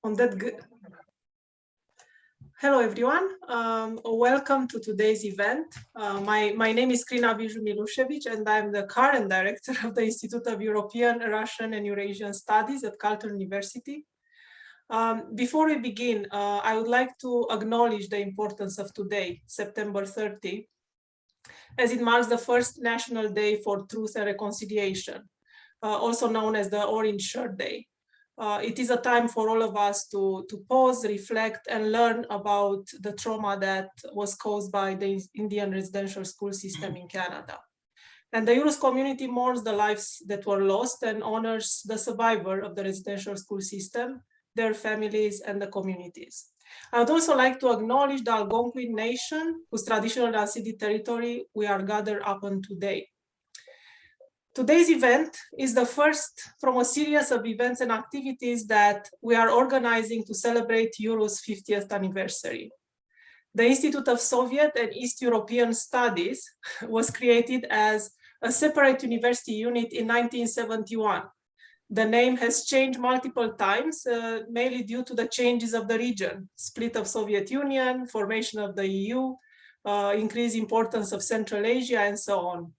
on that good. Hello, everyone. Welcome to today's event. My name is Krina Viju-Milušević, and I'm the current director of the Institute of European, Russian, and Eurasian Studies at Carleton University. Before we begin, I would like to acknowledge the importance of today, September 30, as it marks the first National Day for Truth and Reconciliation, also known as the Orange Shirt Day. It is a time for all of us to pause, reflect, and learn about the trauma that was caused by the Indian residential school system in Canada. And the EURUS community mourns the lives that were lost and honors the survivor of the residential school system, their families, and the communities. I would also like to acknowledge the Algonquin Nation, whose traditional unceded territory we are gathered upon today. Today's event is the first from a series of events and activities that we are organizing to celebrate EURUS' 50th anniversary. The Institute of Soviet and East European Studies was created as a separate university unit in 1971. The name has changed multiple times, mainly due to the changes of the region, split of Soviet Union, formation of the EU, increased importance of Central Asia, and so on.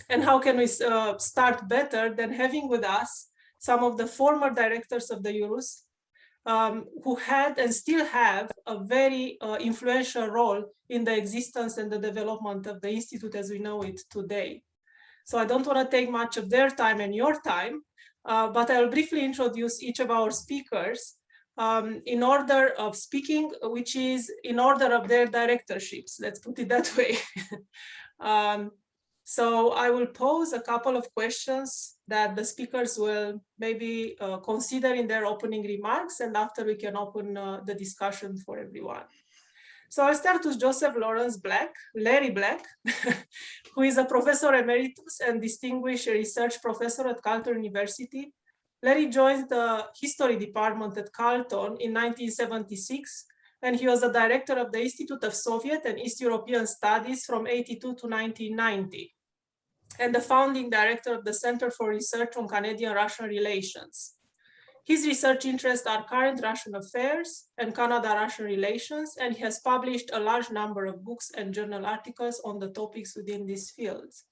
And how can we start better than having with us some of the former directors of the EURUS who had and still have a very influential role in the existence and the development of the Institute as we know it today. So I don't want to take much of their time and your time, but I'll briefly introduce each of our speakers in order of speaking, which is in order of their directorships, let's put it that way. So I will pose a couple of questions that the speakers will maybe consider in their opening remarks, and after we can open the discussion for everyone. So I'll start with Joseph Lawrence Black, Larry Black, who is a professor emeritus and distinguished research professor at Carleton University. Larry joined the history department at Carleton in 1976, and he was the director of the Institute of Soviet and East European Studies from 82 to 1990. And the founding director of the Center for Research on Canadian-Russian Relations. His research interests are current Russian affairs and Canada-Russian relations, and he has published a large number of books and journal articles on the topics within these fields.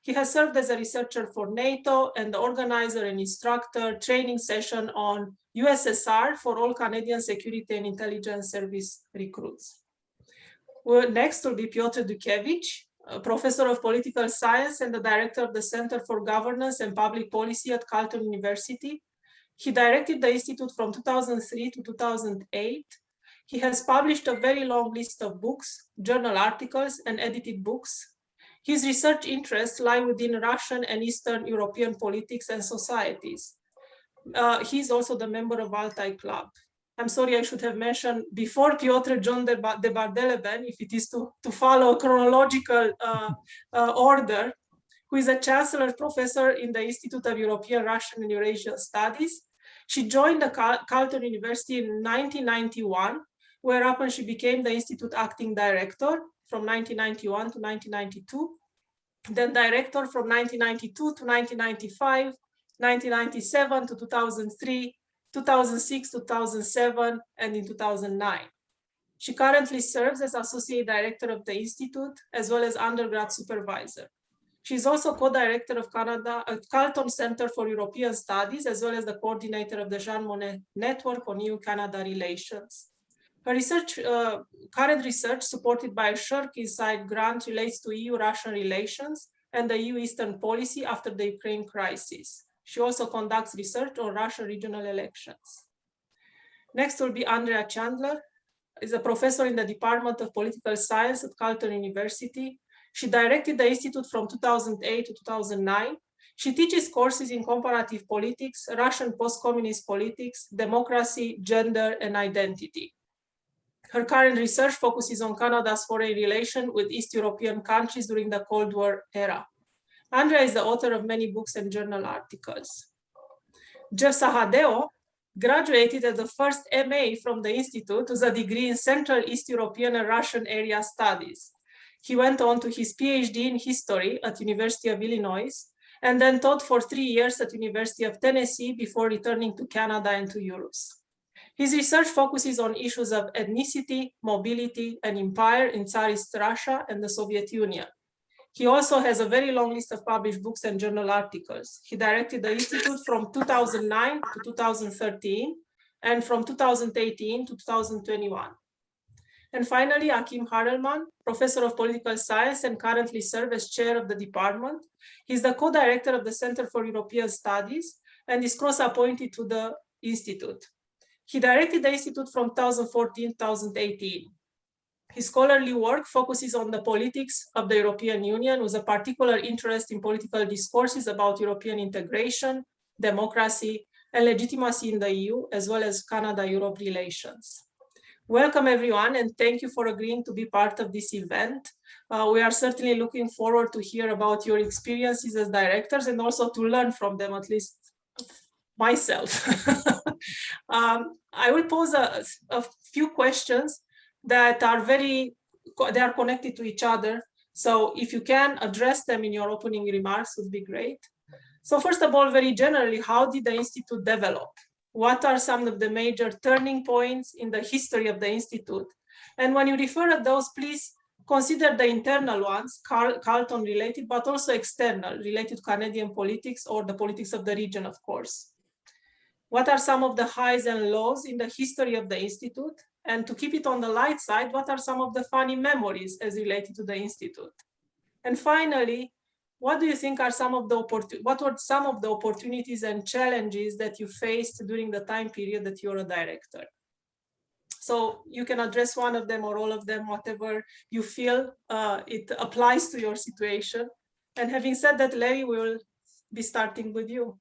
He has served as a researcher for NATO and the organizer and instructor training session on USSR for all Canadian Security and Intelligence Service recruits. Next will be Piotr Dukevich, a professor of political science and the director of the Center for Governance and Public Policy at Carleton University. He directed the Institute from 2003 to 2008. He has published a very long list of books, journal articles, and edited books. His research interests lie within Russian and Eastern European politics and societies. He is also the member of Altai Club. I'm sorry, I should have mentioned before Piotr John de Bardeleben, if it is to follow a chronological order, who is a chancellor professor in the Institute of European, Russian, and Eurasian Studies. She joined the Carleton University in 1991, whereupon she became the Institute acting director from 1991 to 1992, then director from 1992 to 1995, 1997 to 2003, 2006, 2007, and in 2009. She currently serves as Associate Director of the Institute, as well as Undergrad Supervisor. She is also co-director of Carleton Center for European Studies, as well as the coordinator of the Jean Monnet Network on EU-Canada Relations. Her current research, supported by a Shirk-Inside grant, relates to EU-Russian relations and the EU-Eastern policy after the Ukraine crisis. She also conducts research on Russian regional elections. Next will be Andrea Chandler, is a professor in the Department of Political Science at Carleton University. She directed the Institute from 2008 to 2009. She teaches courses in comparative politics, Russian post-communist politics, democracy, gender, and identity. Her current research focuses on Canada's foreign relation with East European countries during the Cold War era. Andrea is the author of many books and journal articles. Jeff Sahadeo graduated as the first MA from the Institute with a degree in Central East European and Russian area studies. He went on to his PhD in history at University of Illinois, and then taught for 3 years at University of Tennessee before returning to Canada and to EURUS. His research focuses on issues of ethnicity, mobility, and empire in Tsarist Russia and the Soviet Union. He also has a very long list of published books and journal articles. He directed the Institute from 2009 to 2013, and from 2018 to 2021. And finally, Akim Harelman, professor of political science and currently serves as chair of the department. He's the co-director of the Center for European Studies and is cross-appointed to the Institute. He directed the Institute from 2014 to 2018. His scholarly work focuses on the politics of the European Union with a particular interest in political discourses about European integration, democracy, and legitimacy in the EU, as well as Canada-Europe relations. Welcome everyone, and thank you for agreeing to be part of this event. We are certainly looking forward to hear about your experiences as directors and also to learn from them, at least myself. I will pose a few questions that are they are connected to each other. So if you can address them in your opening remarks would be great. So first of all, very generally, how did the Institute develop? What are some of the major turning points in the history of the Institute? And when you refer to those, please consider the internal ones, Carleton related, but also external, related to Canadian politics or the politics of the region, of course. What are some of the highs and lows in the history of the Institute? And to keep it on the light side, what are some of the funny memories as related to the Institute? And finally, what do you think are what were some of the opportunities and challenges that you faced during the time period that you're a director? So you can address one of them or all of them, whatever you feel it applies to your situation. And having said that, Larry, we will be starting with you.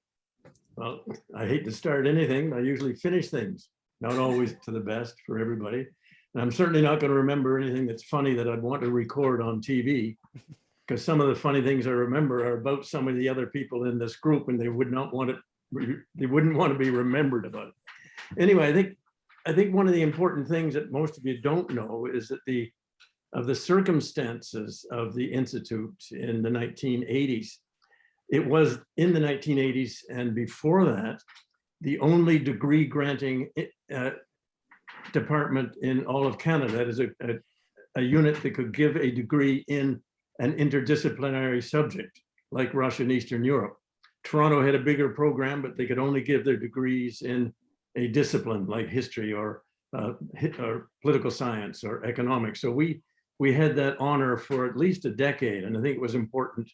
Well, I hate to start anything. I usually finish things, not always to the best for everybody. And I'm certainly not going to remember anything that's funny that I'd want to record on TV, because some of the funny things I remember are about some of the other people in this group, and they wouldn't want to be remembered about it. Anyway, I think one of the important things that most of you don't know is that of the circumstances of the Institute in the 1980s. It was in the 1980s and before that, the only degree granting department in all of Canada. That is a unit that could give a degree in an interdisciplinary subject like Russia and Eastern Europe. Toronto had a bigger program, but they could only give their degrees in a discipline like history or political science or economics. So we had that honor for at least a decade, and I think it was important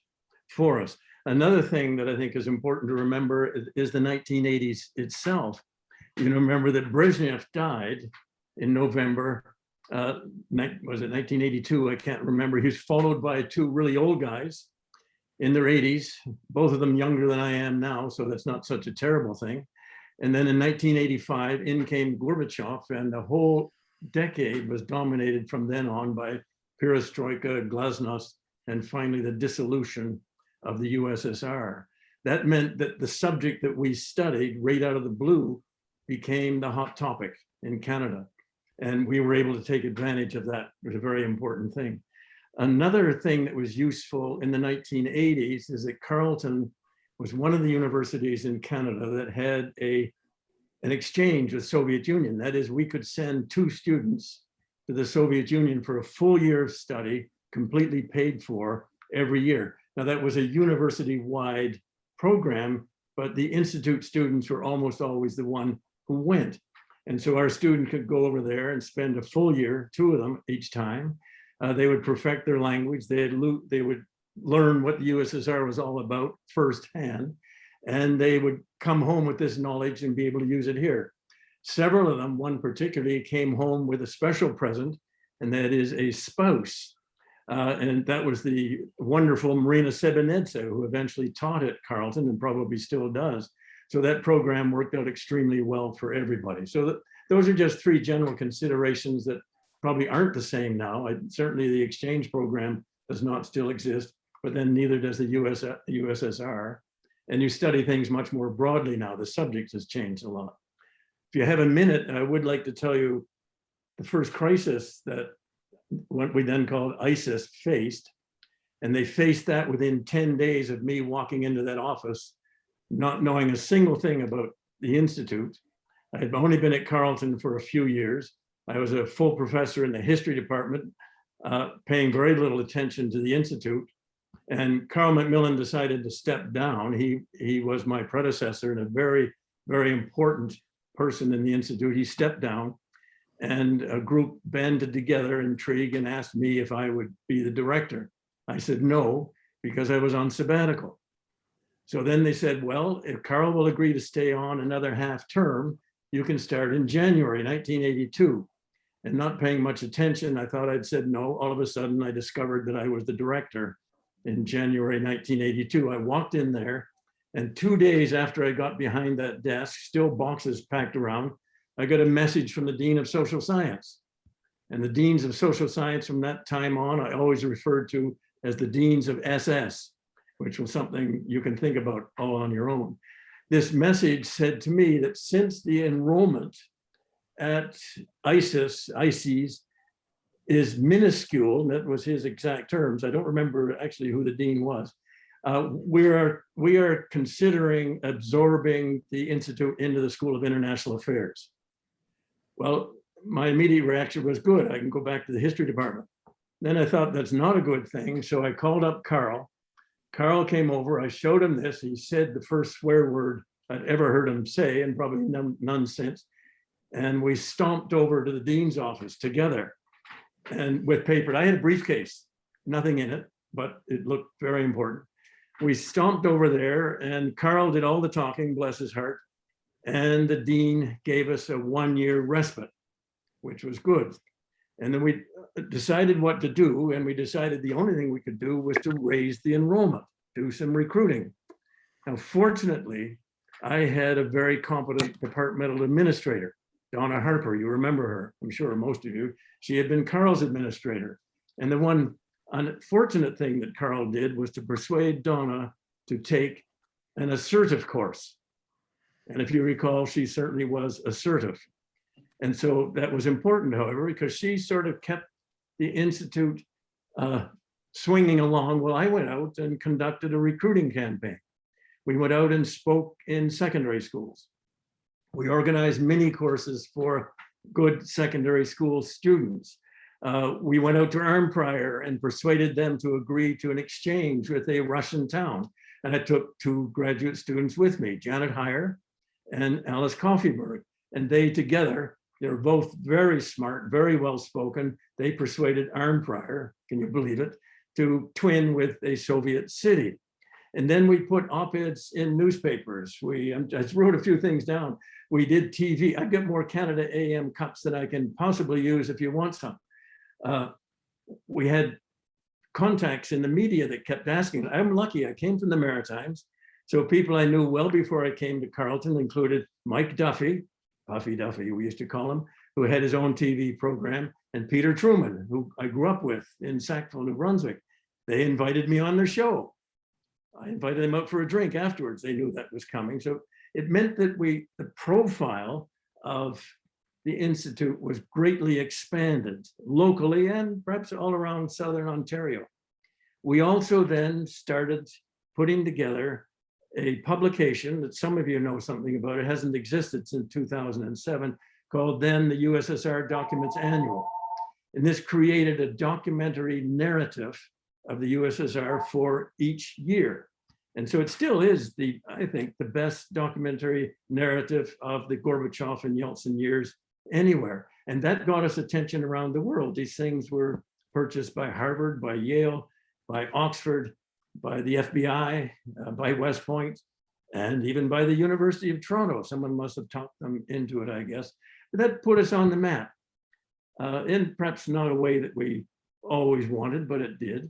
for us. Another thing that I think is important to remember is the 1980s itself. You know, remember that Brezhnev died in November, was it 1982? I can't remember. He was followed by two really old guys in their 80s, both of them younger than I am now, so that's not such a terrible thing. And then in 1985, in came Gorbachev, and the whole decade was dominated from then on by perestroika, glasnost, and finally the dissolution of the USSR. That meant that the subject that we studied right out of the blue became the hot topic in Canada. And we were able to take advantage of that. It was a very important thing. Another thing that was useful in the 1980s is that Carleton was one of the universities in Canada that had an exchange with Soviet Union. That is, we could send 2 students to the Soviet Union for a full year of study, completely paid for every year. Now that was a university-wide program, but the Institute students were almost always the one who went. And so our student could go over there and spend a full year, 2 of them each time. They would perfect their language. They would learn what the USSR was all about firsthand, and they would come home with this knowledge and be able to use it here. Several of them, one particularly, came home with a special present, and that is a spouse. And that was the wonderful Marina Sebenedza, who eventually taught at Carleton and probably still does. So that program worked out extremely well for everybody. So those are just 3 general considerations that probably aren't the same now. Certainly the exchange program does not still exist, but then neither does the USSR. And you study things much more broadly now. The subject has changed a lot. If you have a minute, I would like to tell you the first crisis that what we then called ISIS faced. And they faced that within 10 days of me walking into that office, not knowing a single thing about the Institute. I had only been at Carleton for a few years. I was a full professor in the history department, paying very little attention to the Institute. And Carl Macmillan decided to step down. He was my predecessor and a very, very important person in the Institute. He stepped down, and a group banded together, intrigued, and asked me if I would be the director. I said no, because I was on sabbatical. So then they said, well, if Carl will agree to stay on another half term, you can start in January 1982. And not paying much attention, I thought I'd said no. All of a sudden, I discovered that I was the director in January 1982. I walked in there, and 2 days after I got behind that desk, still boxes packed around, I got a message from the Dean of Social Science. And the Deans of Social Science from that time on, I always referred to as the Deans of SS, which was something you can think about all on your own. This message said to me that since the enrollment at ICES is minuscule, and that was his exact terms, I don't remember actually who the dean was, we are considering absorbing the Institute into the School of International Affairs. Well, my immediate reaction was good, I can go back to the history department. Then I thought that's not a good thing, so I called up Carl. Carl came over, I showed him this, he said the first swear word I'd ever heard him say, and probably none since. And we stomped over to the dean's office together, and with paper. I had a briefcase, nothing in it, but it looked very important. We stomped over there, and Carl did all the talking, bless his heart, and the dean gave us a 1-year respite, which was good. And then we decided what to do, and we decided the only thing we could do was to raise the enrollment, do some recruiting. Now, fortunately, I had a very competent departmental administrator, Donna Harper. You remember her, I'm sure most of you. She had been Carl's administrator. And the one unfortunate thing that Carl did was to persuade Donna to take an assertive course. And if you recall, she certainly was assertive. And so that was important, however, because she sort of kept the Institute swinging along while I went out and conducted a recruiting campaign. We went out and spoke in secondary schools. We organized mini courses for good secondary school students. We went out to Arnprior and persuaded them to agree to an exchange with a Russian town. And I took 2 graduate students with me, Janet Heyer and Alice Coffeyberg. And they together, they're both very smart, very well-spoken. They persuaded Arnprior, can you believe it, to twin with a Soviet city. And then we put op-eds in newspapers. I just wrote a few things down. We did TV. I've got more Canada AM cups than I can possibly use if you want some. We had contacts in the media that kept asking. I'm lucky, I came from the Maritimes. So people I knew well before I came to Carleton included Mike Duffy, Puffy Duffy, we used to call him, who had his own TV program, and Peter Truman, who I grew up with in Sackville, New Brunswick. They invited me on their show. I invited them out for a drink afterwards. They knew that was coming. So it meant that the profile of the Institute was greatly expanded locally and perhaps all around Southern Ontario. We also then started putting together a publication that some of you know something about. It hasn't existed since 2007, called then the USSR Documents Annual. And this created a documentary narrative of the USSR for each year. And so it still is I think, the best documentary narrative of the Gorbachev and Yeltsin years anywhere. And that got us attention around the world. These things were purchased by Harvard, by Yale, by Oxford, by the FBI, by West Point, and even by the University of Toronto. Someone must have talked them into it, I guess. But that put us on the map, in perhaps not a way that we always wanted, but it did.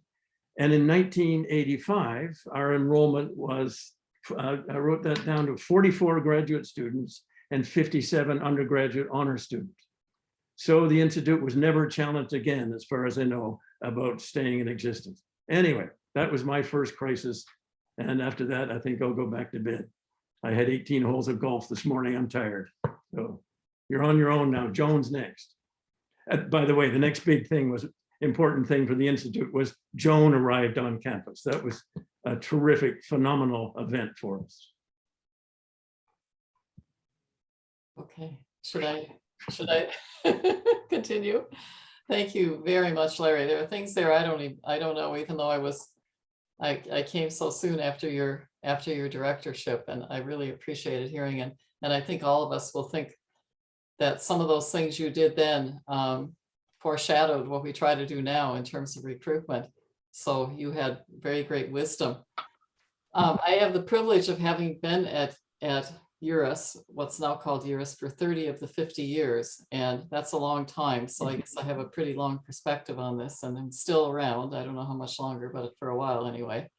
And in 1985, our enrollment was, I wrote that down, to 44 graduate students and 57 undergraduate honor students. So the Institute was never challenged again, as far as I know, about staying in existence. Anyway, that was my first crisis. And after that, I think I'll go back to bed. I had 18 holes of golf this morning, I'm tired. So you're on your own now. Joan's next. By the way, the next big thing was, important thing for the Institute was Joan arrived on campus. That was a terrific, phenomenal event for us. Okay, should I continue? Thank you very much, Larry. There are things there I don't know, even though I came so soon after your directorship, and I really appreciated hearing it. And I think all of us will think that some of those things you did then foreshadowed what we try to do now in terms of recruitment. So you had very great wisdom. I have the privilege of having been at EURUS, what's now called EURUS, for 30 of the 50 years, and that's a long time. So I guess I have a pretty long perspective on this, and I'm still around. I don't know how much longer, but for a while anyway.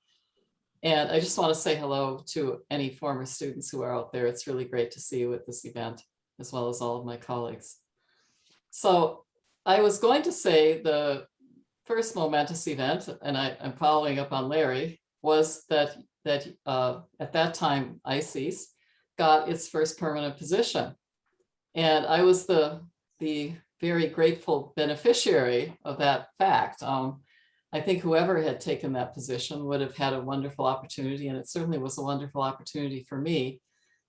And I just want to say hello to any former students who are out there. It's really great to see you at this event, as well as all of my colleagues. So I was going to say the first momentous event, and I'm following up on Larry, was that at that time, ICES got its first permanent position. And I was the very grateful beneficiary of that fact. I think whoever had taken that position would have had a wonderful opportunity, and it certainly was a wonderful opportunity for me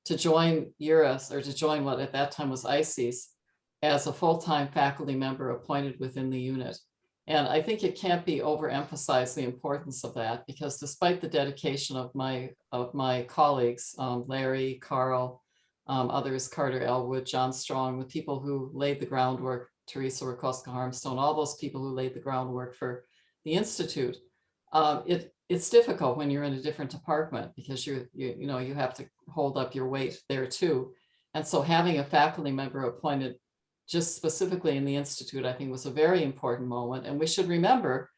to join EURUS, or to join what at that time was ICES, as a full-time faculty member appointed within the unit. And I think it can't be overemphasized the importance of that, because despite the dedication of my colleagues, Larry, Carl, others, Carter Elwood, John Strong, the people who laid the groundwork, Teresa Rakoska-Harmstone, all those people who laid the groundwork for the Institute, it's difficult when you're in a different department, because you have to hold up your weight there too. And so having a faculty member appointed just specifically in the Institute, I think was a very important moment. And we should remember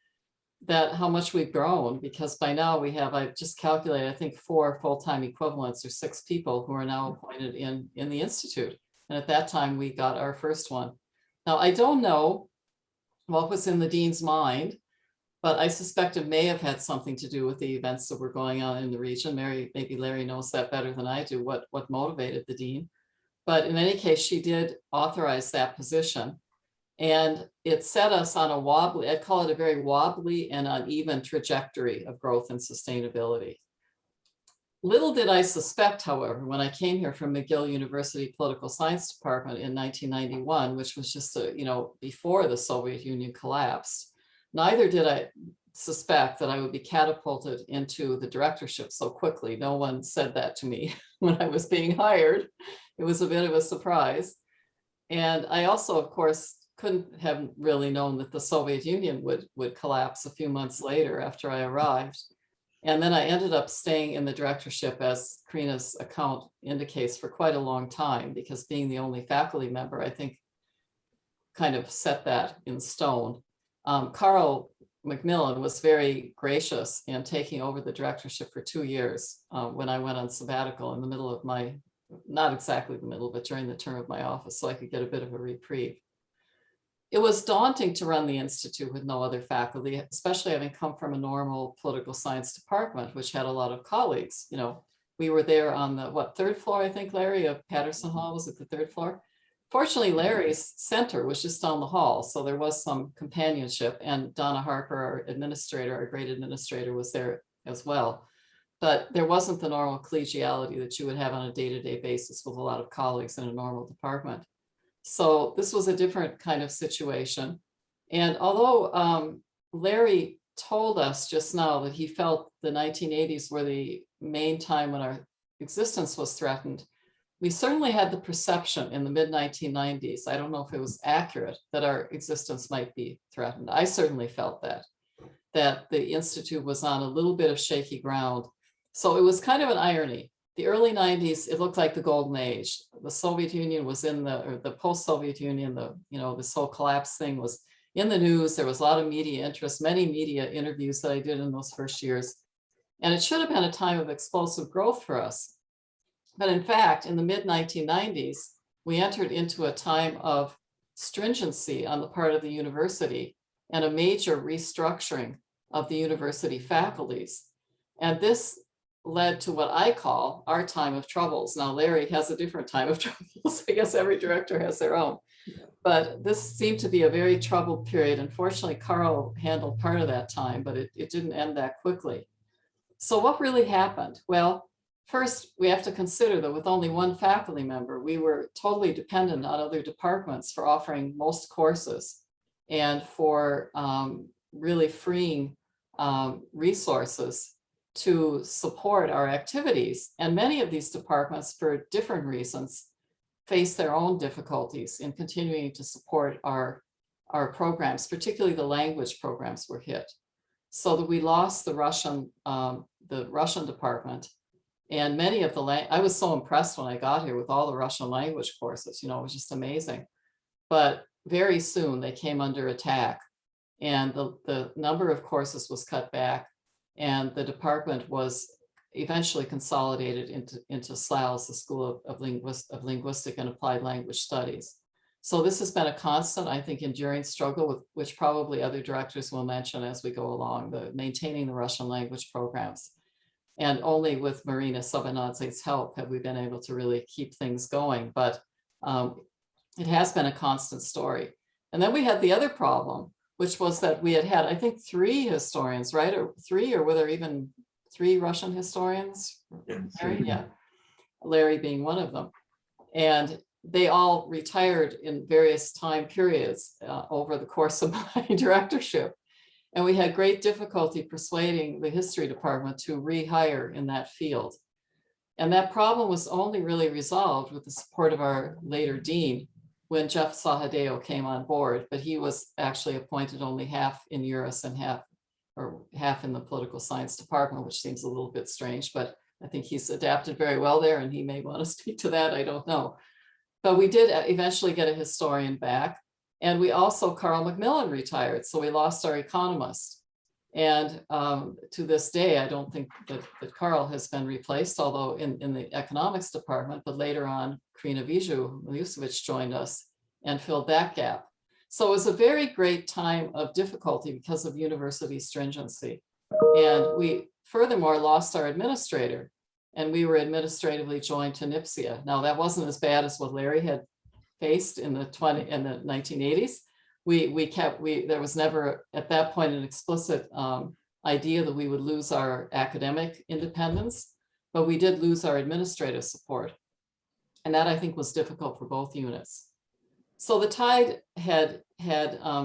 that how much we've grown, because by now we have, I've just calculated, I think 4 full-time equivalents, or 6 people who are now appointed in the Institute. And at that time we got our first one. Now, I don't know what was in the dean's mind, but I suspect it may have had something to do with the events that were going on in the region. Maybe Larry knows that better than I do, what motivated the dean. But in any case, she did authorize that position. And it set us on a wobbly, I'd call it a very wobbly and uneven trajectory of growth and sustainability. Little did I suspect, however, when I came here from McGill University Political Science Department in 1991, which was just before the Soviet Union collapsed, neither did I suspect that I would be catapulted into the directorship so quickly. No one said that to me when I was being hired. It was a bit of a surprise. And I also, of course, couldn't have really known that the Soviet Union would collapse a few months later after I arrived. And then I ended up staying in the directorship, as Karina's account indicates, for quite a long time, because being the only faculty member, I think, kind of set that in stone. Carl Macmillan was very gracious in taking over the directorship for 2 years when I went on sabbatical in the middle of my, not exactly the middle, but during the term of my office, so I could get a bit of a reprieve. It was daunting to run the Institute with no other faculty, especially having come from a normal political science department, which had a lot of colleagues. We were there on the, 3rd floor, I think, Larry, of Patterson Hall. Was it the 3rd floor? Fortunately, Larry's center was just down the hall, so there was some companionship, and Donna Harper, our administrator, our great administrator, was there as well. But there wasn't the normal collegiality that you would have on a day-to-day basis with a lot of colleagues in a normal department. So this was a different kind of situation. And although Larry told us just now that he felt the 1980s were the main time when our existence was threatened, we certainly had the perception in the mid-1990s, I don't know if it was accurate, that our existence might be threatened. I certainly felt that the Institute was on a little bit of shaky ground. So it was kind of an irony. The early 90s, it looked like the golden age. The Soviet Union was in the post-Soviet Union, this whole collapse thing was in the news. There was a lot of media interest, many media interviews that I did in those first years. And it should have been a time of explosive growth for us. But in fact, in the mid-1990s, we entered into a time of stringency on the part of the university and a major restructuring of the university faculties. And this led to what I call our time of troubles. Now, Larry has a different time of troubles. I guess every director has their own. But this seemed to be a very troubled period. Unfortunately, Carl handled part of that time, but it didn't end that quickly. So what really happened? Well, First, we have to consider that with only one faculty member, we were totally dependent on other departments for offering most courses and for really freeing resources to support our activities. And many of these departments, for different reasons, face their own difficulties in continuing to support our programs, particularly the language programs were hit. So that we lost the Russian department. And many of the, I was so impressed when I got here with all the Russian language courses, you know, it was just amazing. But very soon they came under attack and the number of courses was cut back and the department was eventually consolidated into SLAUS, the School of Linguistic and Applied Language Studies. So this has been a constant, I think, enduring struggle with which probably other directors will mention as we go along, the maintaining the Russian language programs. And only with Marina Sobanadze's help have we been able to really keep things going. But it has been a constant story. And then we had the other problem, which was that we had, I think, 3 historians, right? Or 3, or were there even 3 Russian historians? Larry? Yeah, Larry being one of them. And they all retired in various time periods over the course of my directorship. And we had great difficulty persuading the history department to rehire in that field. And that problem was only really resolved with the support of our later dean when Jeff Sahadeo came on board, but he was actually appointed only half in EURUS and half in the political science department, which seems a little bit strange, but I think he's adapted very well there and he may want to speak to that, I don't know. But we did eventually get a historian back. And we also, Carl Macmillan retired, so we lost our economist. And to this day, I don't think that Carl has been replaced, although in the economics department, but later on, Krina Vijusevic joined us and filled that gap. So it was a very great time of difficulty because of university stringency. And we furthermore lost our administrator and we were administratively joined to NIPSIA. Now that wasn't as bad as what Larry had faced in the 1980s. There was never at that point an explicit idea that we would lose our academic independence, but we did lose our administrative support. And that I think was difficult for both units. So the tide had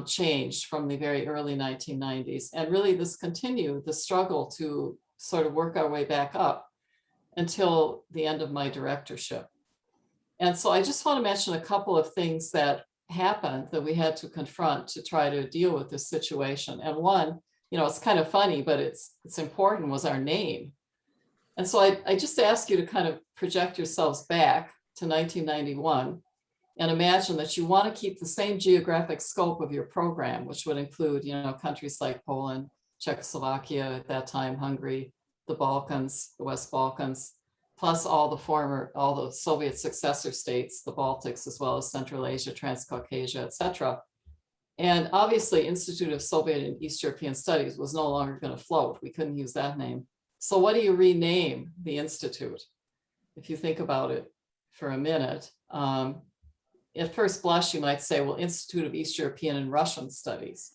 changed from the very early 1990s. And really this continued, the struggle to sort of work our way back up until the end of my directorship. And so I just want to mention a couple of things that happened that we had to confront to try to deal with this situation. And one, you know, it's kind of funny, but it's important, was our name. And so I just ask you to kind of project yourselves back to 1991 and imagine that you want to keep the same geographic scope of your program, which would include, you know, countries like Poland, Czechoslovakia at that time, Hungary, the Balkans, the West Balkans, plus all the Soviet successor states, the Baltics, as well as Central Asia, Transcaucasia, et cetera. And obviously, Institute of Soviet and East European Studies was no longer going to float. We couldn't use that name. So what do you rename the institute? If you think about it for a minute, at first blush, you might say, well, Institute of East European and Russian Studies.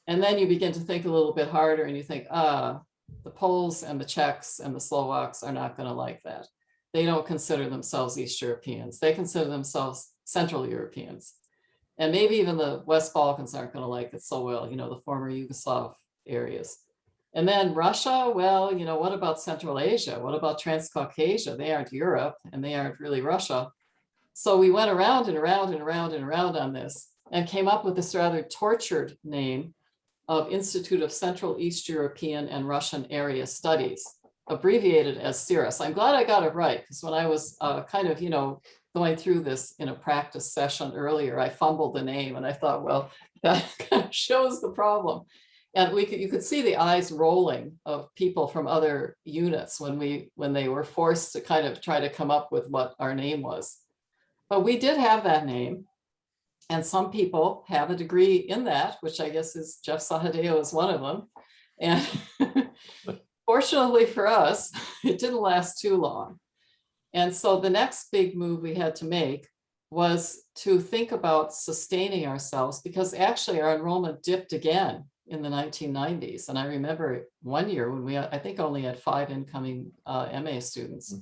And then you begin to think a little bit harder and you think, the Poles and the Czechs and the Slovaks are not going to like that. They don't consider themselves East Europeans. They consider themselves Central Europeans. And maybe even the West Balkans aren't going to like it so well, you know, the former Yugoslav areas. And then Russia, well, you know, what about Central Asia? What about Transcaucasia? They aren't Europe and they aren't really Russia. So we went around and around and around and around on this and came up with this rather tortured name of Institute of Central East European and Russian Area Studies, abbreviated as CERUS. I'm glad I got it right, because when I was kind of, you know, going through this in a practice session earlier, I fumbled the name and I thought, well, that kind of shows the problem. And you could see the eyes rolling of people from other units when they were forced to kind of try to come up with what our name was. But we did have that name. And some people have a degree in that, which I guess is Jeff Sahadeo is one of them. And fortunately for us, it didn't last too long. And so the next big move we had to make was to think about sustaining ourselves, because actually our enrollment dipped again in the 1990s. And I remember one year when we, I think, only had 5 incoming MA students.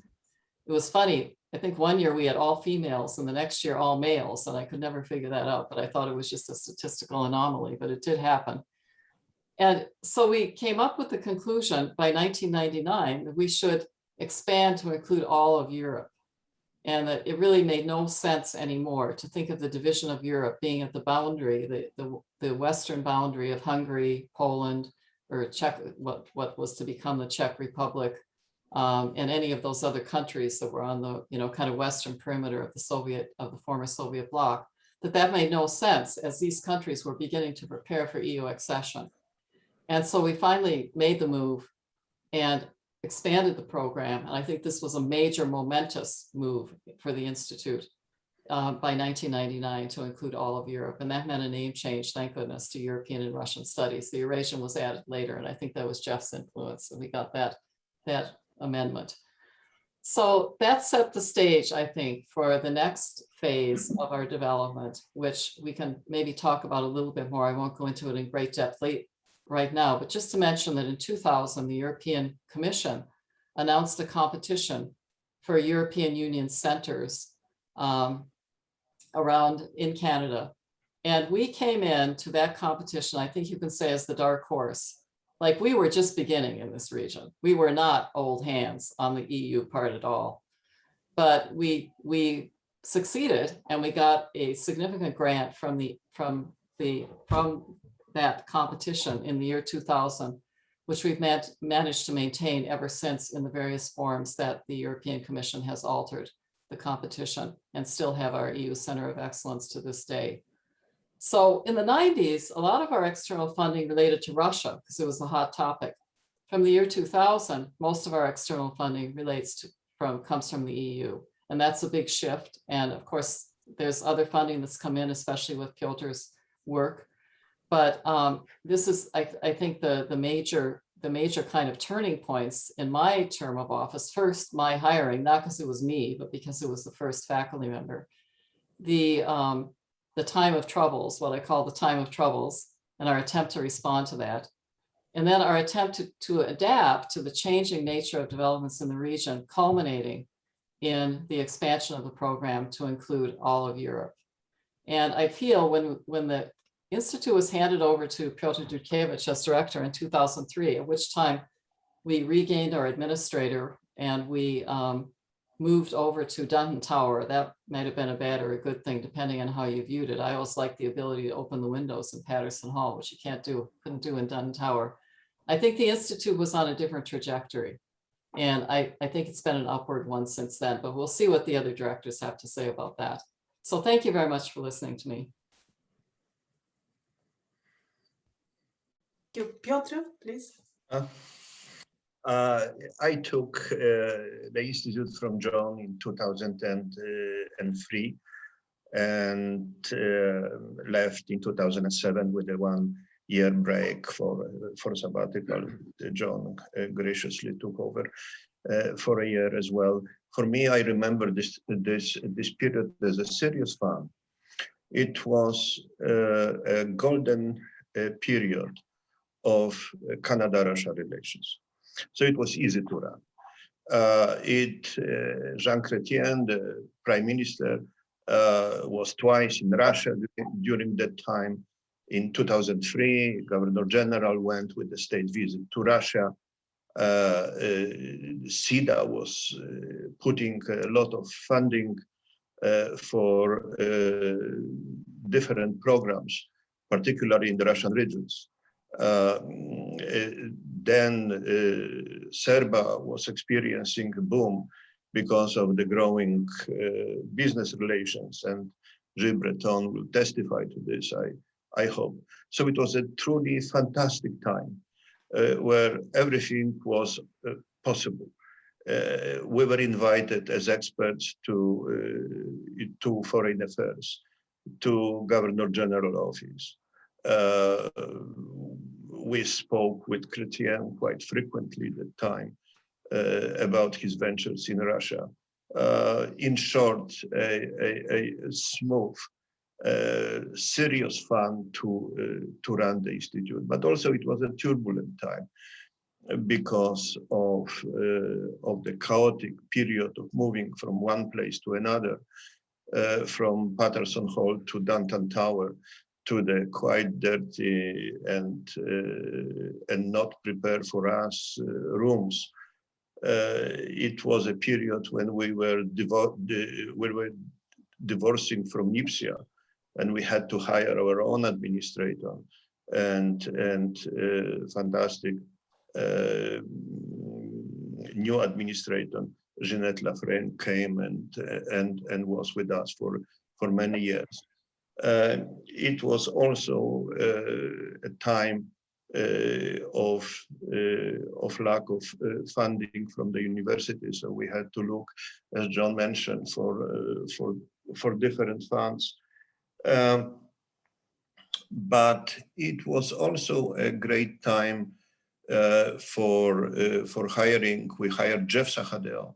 It was funny. I think one year we had all females and the next year all males, and I could never figure that out, but I thought it was just a statistical anomaly, but it did happen. And so we came up with the conclusion by 1999 that we should expand to include all of Europe, and that it really made no sense anymore to think of the division of Europe being at the boundary, the western boundary of Hungary, Poland, or Czech, what was to become the Czech Republic, and any of those other countries that were on the, you know, kind of western perimeter of the former Soviet bloc, that made no sense as these countries were beginning to prepare for EU accession. And so we finally made the move and expanded the program. And I think this was a major momentous move for the Institute by 1999 to include all of Europe. And that meant a name change, thank goodness, to European and Russian Studies. The Eurasian was added later, and I think that was Jeff's influence, and we got that amendment. So that set the stage, I think, for the next phase of our development, which we can maybe talk about a little bit more. I won't go into it in great depth right now, but just to mention that in 2000, the European Commission announced a competition for European Union centers around in Canada. And we came into that competition, I think you can say, as the dark horse. Like, we were just beginning in this region. We were not old hands on the EU part at all. But we succeeded, and we got a significant grant from that competition in the year 2000, which we've managed to maintain ever since in the various forms that the European Commission has altered the competition, and still have our EU Center of Excellence to this day. So in the 90s, a lot of our external funding related to Russia, because it was a hot topic. From the year 2000, most of our external funding comes from the EU, and that's a big shift. And of course, there's other funding that's come in, especially with Piotr's work. But this is, I think, the major kind of turning points in my term of office. First, my hiring, not because it was me, but because it was the first faculty member. The time of troubles, what I call the time of troubles, and our attempt to respond to that. And then our attempt to adapt to the changing nature of developments in the region, culminating in the expansion of the program to include all of Europe. And I feel when the Institute was handed over to Piotr Dudkiewicz as director in 2003, at which time we regained our administrator and we moved over to Dunton Tower. That might have been a bad or a good thing, depending on how you viewed it. I always liked the ability to open the windows in Patterson Hall, which you couldn't do in Dunton Tower. I think the Institute was on a different trajectory. And I think it's been an upward one since then, but we'll see what the other directors have to say about that. So thank you very much for listening to me. Piotr, please. I took the Institute from John in 2003 and left in 2007 with a 1-year break for sabbatical. John graciously took over for a year as well. For me, I remember this period as a serious fun. It was a golden period of Canada-Russia relations. So it was easy to run. Jean Chrétien, the prime minister, was twice in Russia during that time. In 2003, Governor General went with a state visit to Russia. SIDA was putting a lot of funding for different programs, particularly in the Russian regions. Then Serbia was experiencing a boom because of the growing business relations, and Gilles Breton will testify to this, I hope. So it was a truly fantastic time where everything was possible. We were invited as experts to foreign affairs, to Governor General office. We spoke with Chrétien quite frequently at the time about his ventures in Russia. In short, a smooth serious fun to run the institute, but also it was a turbulent time because of the chaotic period of moving from one place to another, from Patterson Hall to Downtown Tower, to the quite dirty and not prepared for us rooms. It was a period when we were divorcing from Nipsia, and we had to hire our own administrator, and fantastic new administrator, Jeanette Lafrenne, came and was with us for many years. It was also a time of lack of funding from the university, so we had to look, as John mentioned, for different funds. But it was also a great time for hiring. We hired Jeff Sahadeo.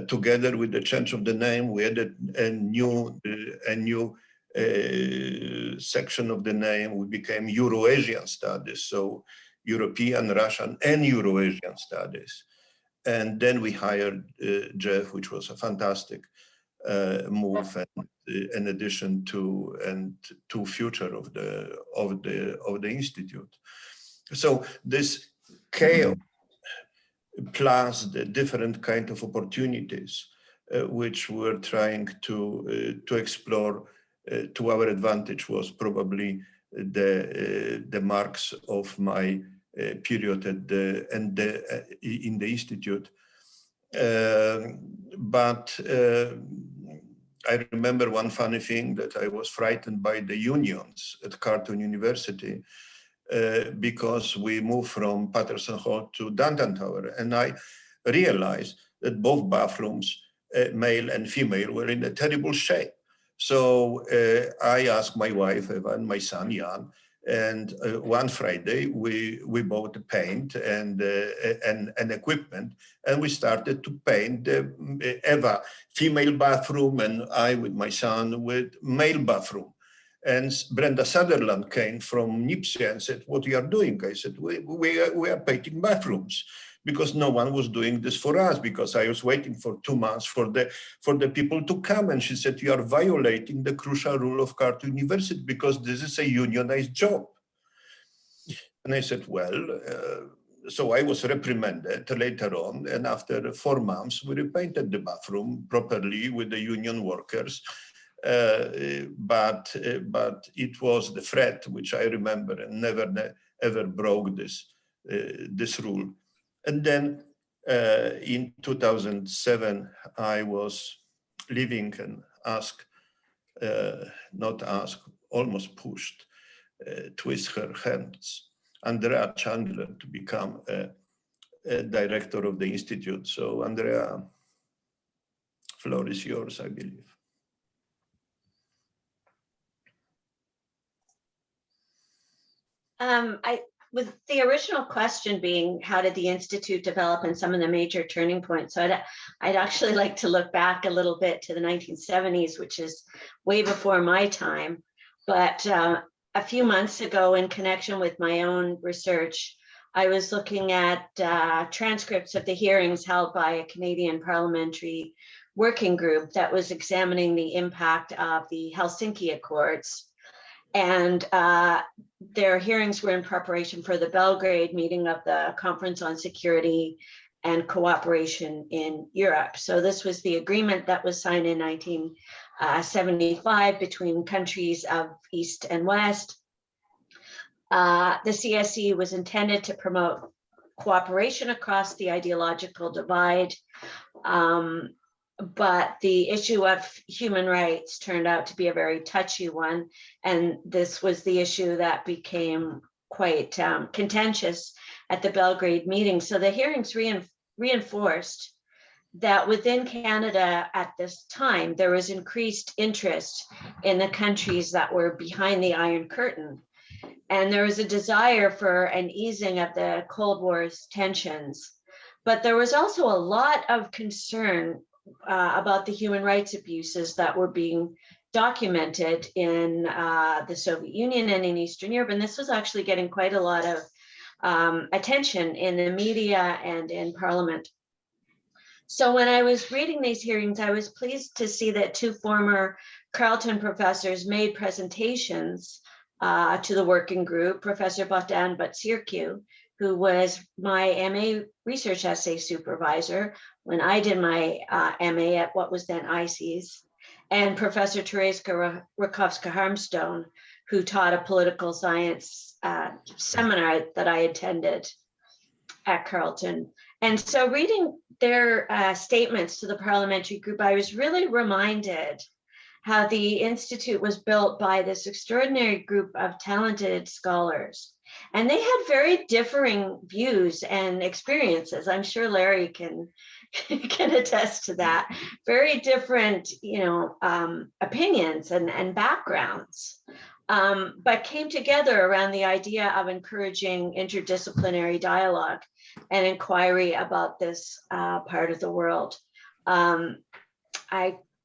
Together with the change of the name, we added a new section of the name. We became Euro-Asian Studies, so European, Russian, and Euro-Asian Studies. And then we hired Jeff, which was a fantastic move and an addition to future of the institute. So this chaos plus the different kind of opportunities which we're trying to explore to our advantage was probably the marks of my period in the institute. But I remember one funny thing, that I was frightened by the unions at Carleton University because we moved from Patterson Hall to Downtown Tower, and I realized that both bathrooms, male and female, were in a terrible shape. So I asked my wife Eva and my son Jan, and one Friday we bought paint and equipment, and we started to paint the Eva female bathroom, and I with my son with male bathroom. And Brenda Sutherland came from Nipsia and said, "What you are doing?" I said, we are painting bathrooms, because no one was doing this for us, because I was waiting for 2 months for the people to come. And she said, "You are violating the crucial rule of Carleton University, because this is a unionized job." And I said, well, so I was reprimanded later on. And after 4 months, we repainted the bathroom properly with the union workers. But it was the threat which I remember, and never ever broke this rule. And then in 2007, I was leaving and almost pushed, twist her hands, Andrea Chandler, to become a director of the institute. So Andrea, floor is yours, I believe. With the original question being, how did the Institute develop and some of the major turning points? So I'd actually like to look back a little bit to the 1970s, which is way before my time. But a few months ago, in connection with my own research, I was looking at transcripts of the hearings held by a Canadian parliamentary working group that was examining the impact of the Helsinki Accords. And their hearings were in preparation for the Belgrade meeting of the Conference on Security and Cooperation in Europe. So this was the agreement that was signed in 1975 between countries of East and West. The CSE was intended to promote cooperation across the ideological divide. But the issue of human rights turned out to be a very touchy one. And this was the issue that became quite contentious at the Belgrade meeting. So the hearings reinforced that within Canada at this time, there was increased interest in the countries that were behind the Iron Curtain. And there was a desire for an easing of the Cold War's tensions. But there was also a lot of concern about the human rights abuses that were being documented in the Soviet Union and in Eastern Europe. And this was actually getting quite a lot of attention in the media and in Parliament. So when I was reading these hearings, I was pleased to see that 2 former Carleton professors made presentations to the working group, Professor Bogdan Batsirkiu, who was my MA research essay supervisor when I did my MA at what was then ICES, and Professor Tereska Rakowska-Harmstone, who taught a political science seminar that I attended at Carleton. And so reading their statements to the parliamentary group, I was really reminded how the Institute was built by this extraordinary group of talented scholars. And they had very differing views and experiences. I'm sure Larry can attest to that. Very different, opinions and backgrounds, but came together around the idea of encouraging interdisciplinary dialogue and inquiry about this part of the world.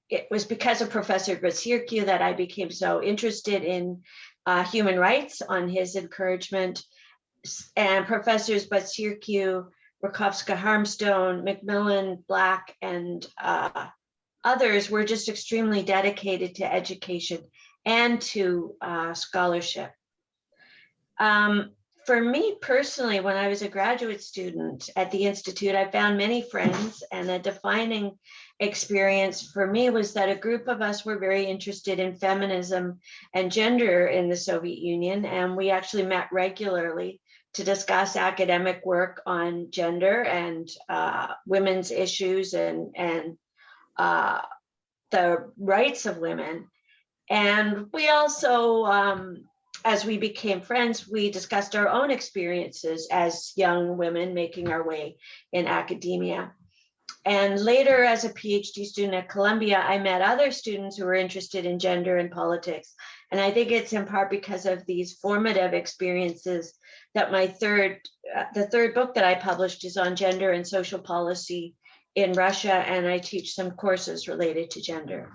It was because of Professor Batsirkiu that I became so interested in human rights on his encouragement. And Professors Batsirkiu, Rakowska-Harmstone, Macmillan, Black, and others were just extremely dedicated to education and to scholarship. For me personally, when I was a graduate student at the Institute, I found many friends, and a defining experience for me was that a group of us were very interested in feminism and gender in the Soviet Union, and we actually met regularly to discuss academic work on gender and women's issues and the rights of women. And we also, as we became friends, we discussed our own experiences as young women making our way in academia. And later, as a PhD student at Columbia, I met other students who were interested in gender and politics. And I think it's in part because of these formative experiences that the third book that I published is on gender and social policy in Russia, and I teach some courses related to gender.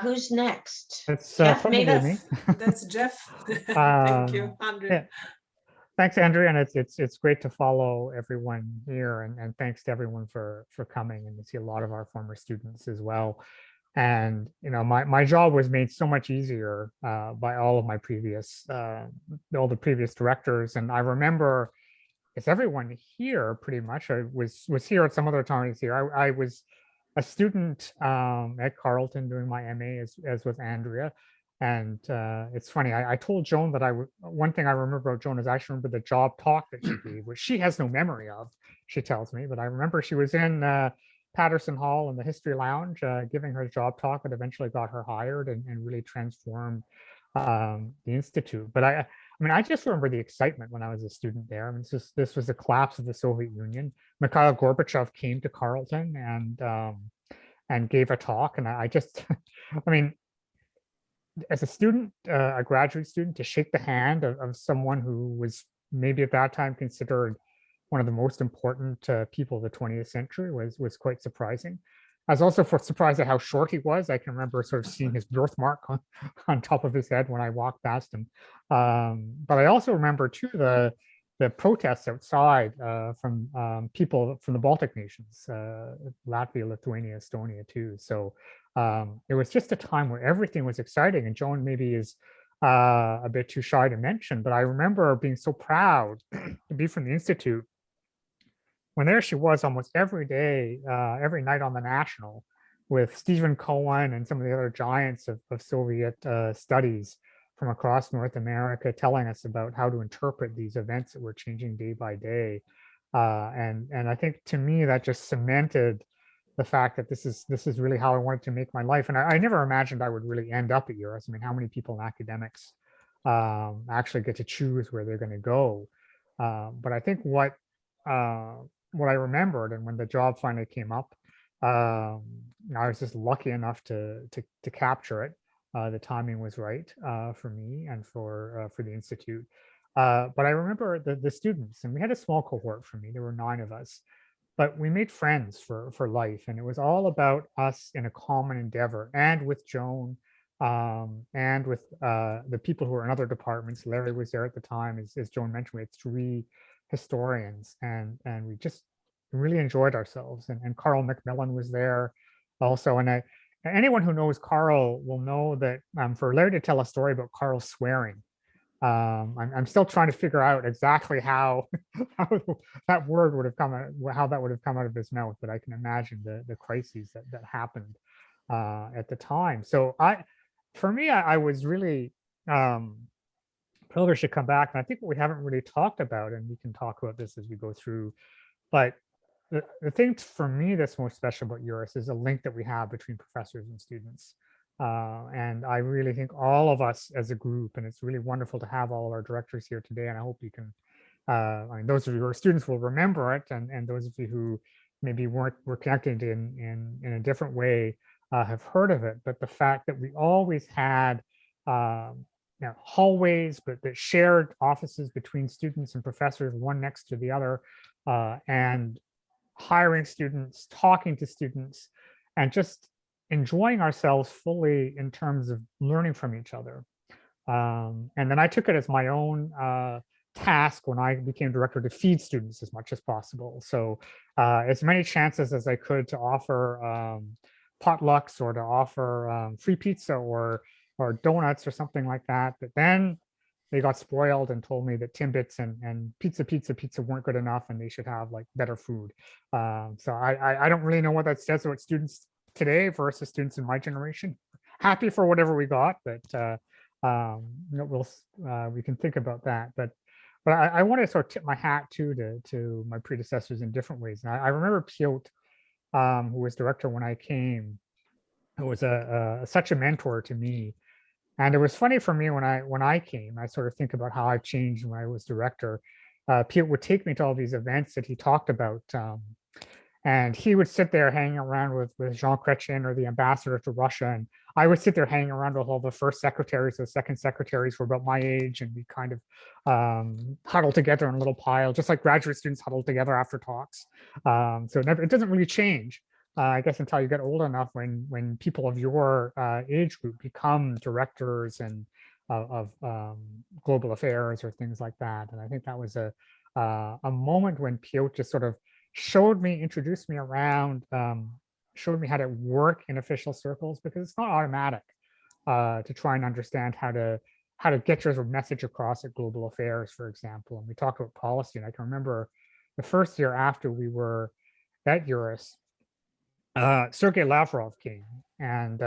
Who's next? It's Jeff, probably maybe? me. That's Jeff. Thank you, Andrea. Yeah. Thanks, Andrea, and it's great to follow everyone here, and thanks to everyone for coming, and to see a lot of our former students as well. And my job was made so much easier by all of my previous all the previous directors. And I remember, it's everyone here pretty much. I was here at some other times here. I was a student at Carleton doing my MA as with Andrea. And it's funny, I told Joan that one thing I remember about Joan is I actually remember the job talk that she gave, which she has no memory of, she tells me, but I remember she was in Patterson Hall in the History Lounge giving her job talk that eventually got her hired and really transformed the Institute. But I mean, I just remember the excitement when I was a student there. I mean, this was the collapse of the Soviet Union. Mikhail Gorbachev came to Carleton and gave a talk. And I just, I mean, as a student, a graduate student, to shake the hand of someone who was maybe at that time considered one of the most important people of the 20th century was quite surprising. I was also surprised at how short he was. I can remember sort of seeing his birthmark on top of his head when I walked past him. But I also remember too the protests outside from people from the Baltic nations, Latvia, Lithuania, Estonia too. So it was just a time where everything was exciting, and Joan maybe is a bit too shy to mention, but I remember being so proud to be from the Institute when there she was almost every day, every night on the National with Stephen Cohen and some of the other giants of Soviet studies from across North America, telling us about how to interpret these events that were changing day by day. And I think to me that just cemented the fact that this is really how I wanted to make my life. And I never imagined I would really end up at EURUS. I mean, how many people in academics actually get to choose where they're going to go? But I think what I remembered, and when the job finally came up, I was just lucky enough to capture it. The timing was right for me and for the Institute. But I remember the students, and we had a small cohort for me. There were 9 of us. but we made friends for life. And it was all about us in a common endeavor, and with Joan, and with the people who were in other departments. Larry was there at the time. As Joan mentioned, we had 3 historians, and we just really enjoyed ourselves. And Carl McMillan was there also. And anyone who knows Carl will know that for Larry to tell a story about Carl swearing, I'm still trying to figure out exactly how, how that word would have come out, how that would have come out of his mouth, but I can imagine the crises that happened at the time. So for me, I was really privileged to come back. And I think what we haven't really talked about, and we can talk about this as we go through, but the thing for me that's most special about EURUS is a link that we have between professors and students. And I really think all of us as a group, and it's really wonderful to have all of our directors here today. And I hope you can, I mean, those of you who are students will remember it, and those of you who maybe were connected in a different way have heard of it. But the fact that we always had hallways, but that shared offices between students and professors, one next to the other, and hiring students, talking to students, and just enjoying ourselves fully in terms of learning from each other. And then I took it as my own task when I became director to feed students as much as possible. So as many chances as I could to offer potlucks, or to offer free pizza or donuts or something like that. But then they got spoiled and told me that Timbits and pizza weren't good enough, and they should have like better food. So I don't really know what that says about students today versus students in my generation. Happy for whatever we got, but we can think about that. But I want to sort of tip my hat to my predecessors in different ways. And I remember Piotr, who was director when I came, who was such a mentor to me. And it was funny for me when I came. I sort of think about how I've changed when I was director. Piotr would take me to all these events that he talked about, and he would sit there hanging around with Jean Chrétien, or the ambassador to Russia, and I would sit there hanging around with all the first secretaries. The second secretaries were about my age, and we kind of huddle together in a little pile, just like graduate students huddle together after talks. So it doesn't really change. I guess until you get old enough, when people of your age group become directors and of global affairs or things like that. And I think that was a moment when Piotr just sort of showed me, introduced me around, showed me how to work in official circles, because it's not automatic to try and understand how to get your message across at global affairs, for example. And we talked about policy, and I can remember the first year after we were at EURUS, Sergei Lavrov came, and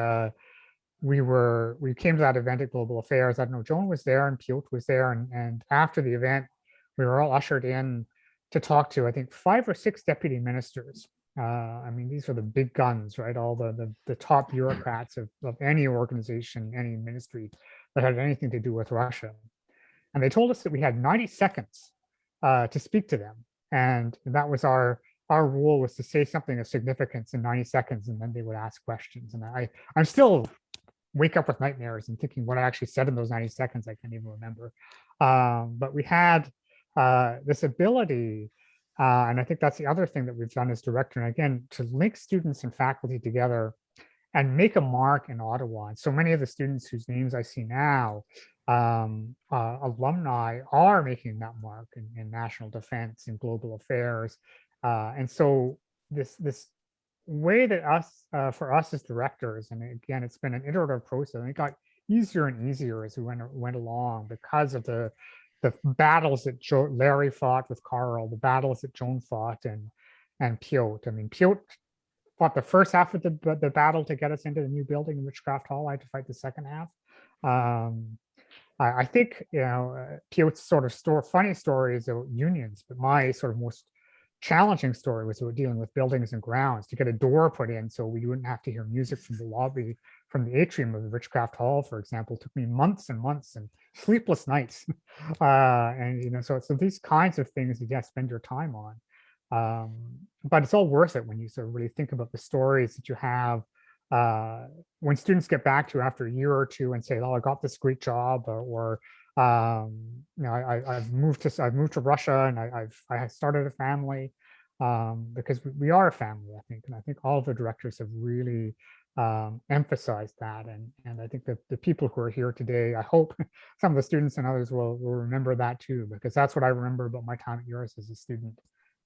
we came to that event at Global Affairs. I don't know, Joan was there and Piotr was there, and after the event, we were all ushered in to talk to, I think, 5 or 6 deputy ministers. I mean, these are the big guns, right? All the top bureaucrats of any organization, any ministry that had anything to do with Russia. And they told us that we had 90 seconds to speak to them. And that was our rule, was to say something of significance in 90 seconds, and then they would ask questions. And I'm still wake up with nightmares and thinking what I actually said in those 90 seconds. I can't even remember. But we had this ability, and I think that's the other thing that we've done as director, and again, to link students and faculty together and make a mark in Ottawa. And so many of the students whose names I see now, alumni, are making that mark in national defense and global affairs. And so this way that for us as directors, and again, it's been an iterative process, and it got easier and easier as we went along, because of the battles that Larry fought with Carl, the battles that Joan fought, and Piotr. I mean, Piotr fought the first half of the battle to get us into the new building in Witchcraft Hall. I had to fight the second half. I think, Piotr's sort of funny stories about unions, but my sort of most challenging story was dealing with buildings and grounds, to get a door put in so we wouldn't have to hear music from the lobby, from the atrium of the Witchcraft Hall, for example. It took me months and months and sleepless nights. And, so these kinds of things you just spend your time on. But it's all worth it when you sort of really think about the stories that you have when students get back to you after a year or two and say, oh, I got this great job, or I've moved to Russia, and I started a family. because we are a family, I think. And I think all of the directors have really emphasized that. And I think that the people who are here today, I hope some of the students and others will remember that too, because that's what I remember about my time at EURUS as a student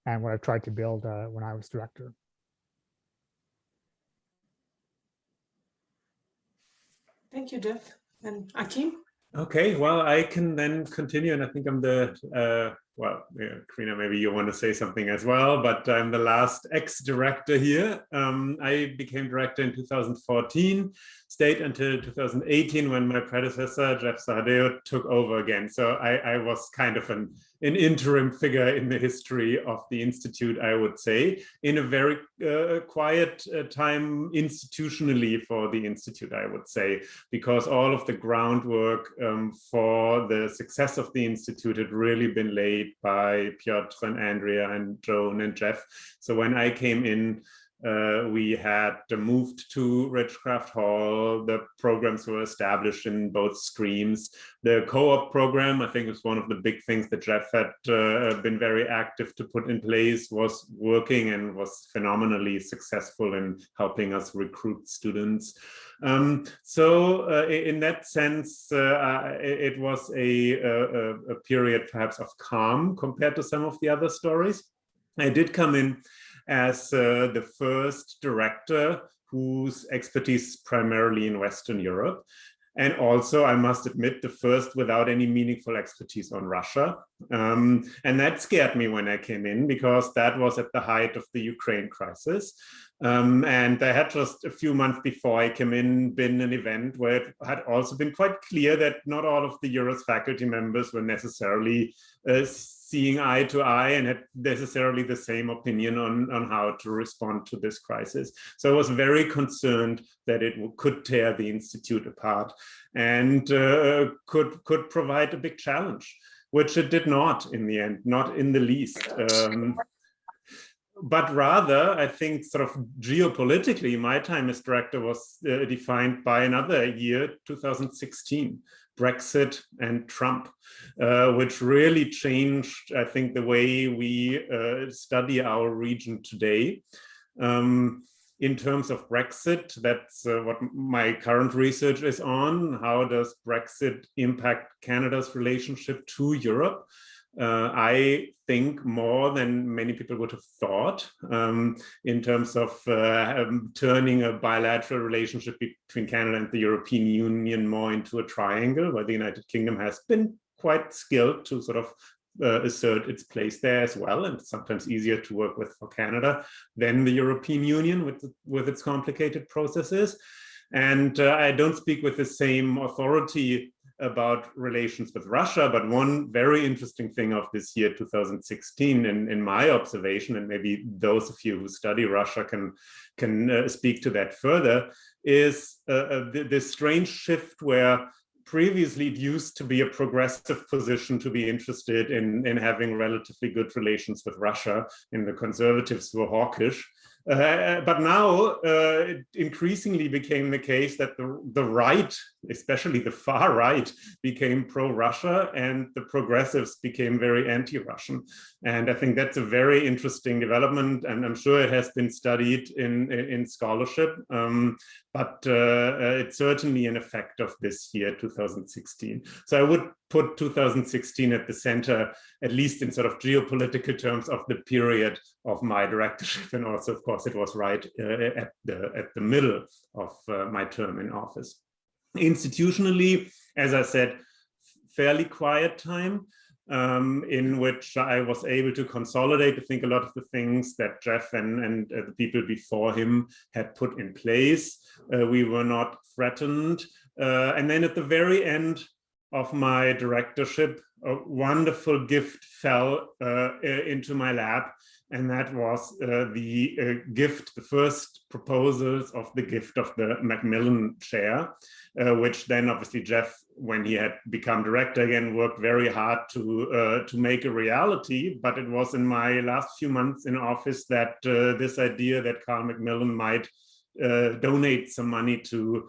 and what I've tried to build when I was director. Thank you, Jeff. And Akim? Okay, well, I can then continue, and I think I'm the, well, yeah, Karina, maybe you want to say something as well, but I'm the last ex-director here. I became director in 2014, stayed until 2018 when my predecessor, Jeff Sahadeo, took over again. So I was kind of an interim figure in the history of the Institute, I would say, in a very quiet time institutionally for the Institute, I would say, because all of the groundwork for the success of the Institute had really been laid by Piotr and Andrea and Joan and Jeff. So when I came in, we had moved to Ridgecraft Hall. The programs were established in both streams. The co-op program, I think, is one of the big things that Jeff had been very active to put in place, was working and was phenomenally successful in helping us recruit students. So in that sense, it was a period perhaps of calm compared to some of the other stories. I did come in as the first director whose expertise is primarily in Western Europe. And also, I must admit, the first without any meaningful expertise on Russia. And that scared me when I came in, because that was at the height of the Ukraine crisis. And there had just a few months before I came in been an event where it had also been quite clear that not all of the EURUS faculty members were necessarily seeing eye to eye and had necessarily the same opinion on how to respond to this crisis. So I was very concerned that it could tear the Institute apart and could provide a big challenge, which it did not in the end, not in the least. But rather, I think sort of geopolitically, my time as director was defined by another year, 2016, Brexit and Trump, which really changed, I think, the way we study our region today. In terms of Brexit, that's what my current research is on. How does Brexit impact Canada's relationship to Europe? I think more than many people would have thought in terms of turning a bilateral relationship between Canada and the European Union more into a triangle, where the United Kingdom has been quite skilled to sort of assert its place there as well, and sometimes easier to work with for Canada than the European Union with its complicated processes. And I don't speak with the same authority about relations with Russia, but one very interesting thing of this year, 2016, in my observation, and maybe those of you who study Russia can speak to that further, is this strange shift where previously it used to be a progressive position to be interested in having relatively good relations with Russia, and the conservatives were hawkish. But now it increasingly became the case that the right, especially the far right, became pro-Russia, and the progressives became very anti-Russian. And I think that's a very interesting development, and I'm sure it has been studied in scholarship, but it's certainly an effect of this year, 2016. So I would put 2016 at the center, at least in sort of geopolitical terms, of the period of my directorship. And also, of course, it was right at the middle of my term in office. Institutionally, as I said, fairly quiet time in which I was able to consolidate, I think, a lot of the things that Jeff and the people before him had put in place. We were not threatened. And then at the very end of my directorship, a wonderful gift fell into my lap, and that was the gift, the first proposals of the gift of the Macmillan Chair, which then obviously Jeff, when he had become director again, worked very hard to make a reality. But it was in my last few months in office that this idea that Carl Macmillan might donate some money to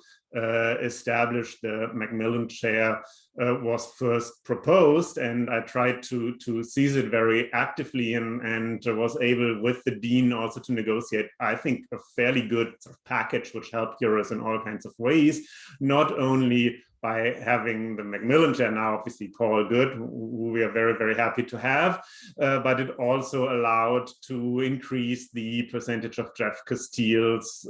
establish the Macmillan Chair was first proposed, and I tried to seize it very actively and was able with the Dean also to negotiate, I think, a fairly good sort of package which helped EURUS in all kinds of ways, not only by having the Macmillan Chair now, obviously Paul Good, who we are very, very happy to have, but it also allowed to increase the percentage of James Castile's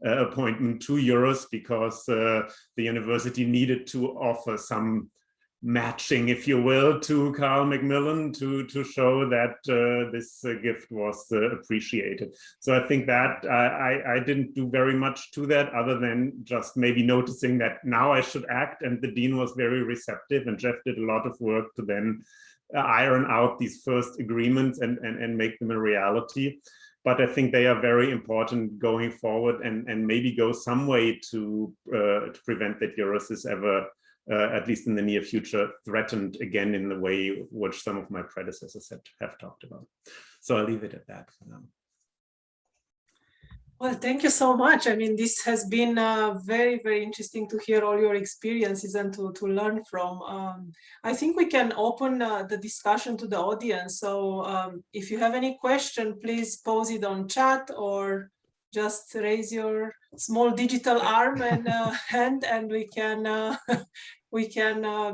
appointment to EURUS, because the university needed to offer some matching, if you will, to Carl Macmillan to show that this gift was appreciated. So I think that I didn't do very much to that, other than just maybe noticing that now I should act, and the Dean was very receptive, and Jeff did a lot of work to then iron out these first agreements and make them a reality. But I think they are very important going forward, and maybe go some way to prevent that EURUS is ever, at least in the near future, threatened again in the way which some of my predecessors have talked about. So I'll leave it at that for now. Well, thank you so much. I mean, this has been very, very interesting to hear all your experiences and to learn from. I think we can open the discussion to the audience. So if you have any question, please pose it on chat, or just raise your small digital arm and hand, and we can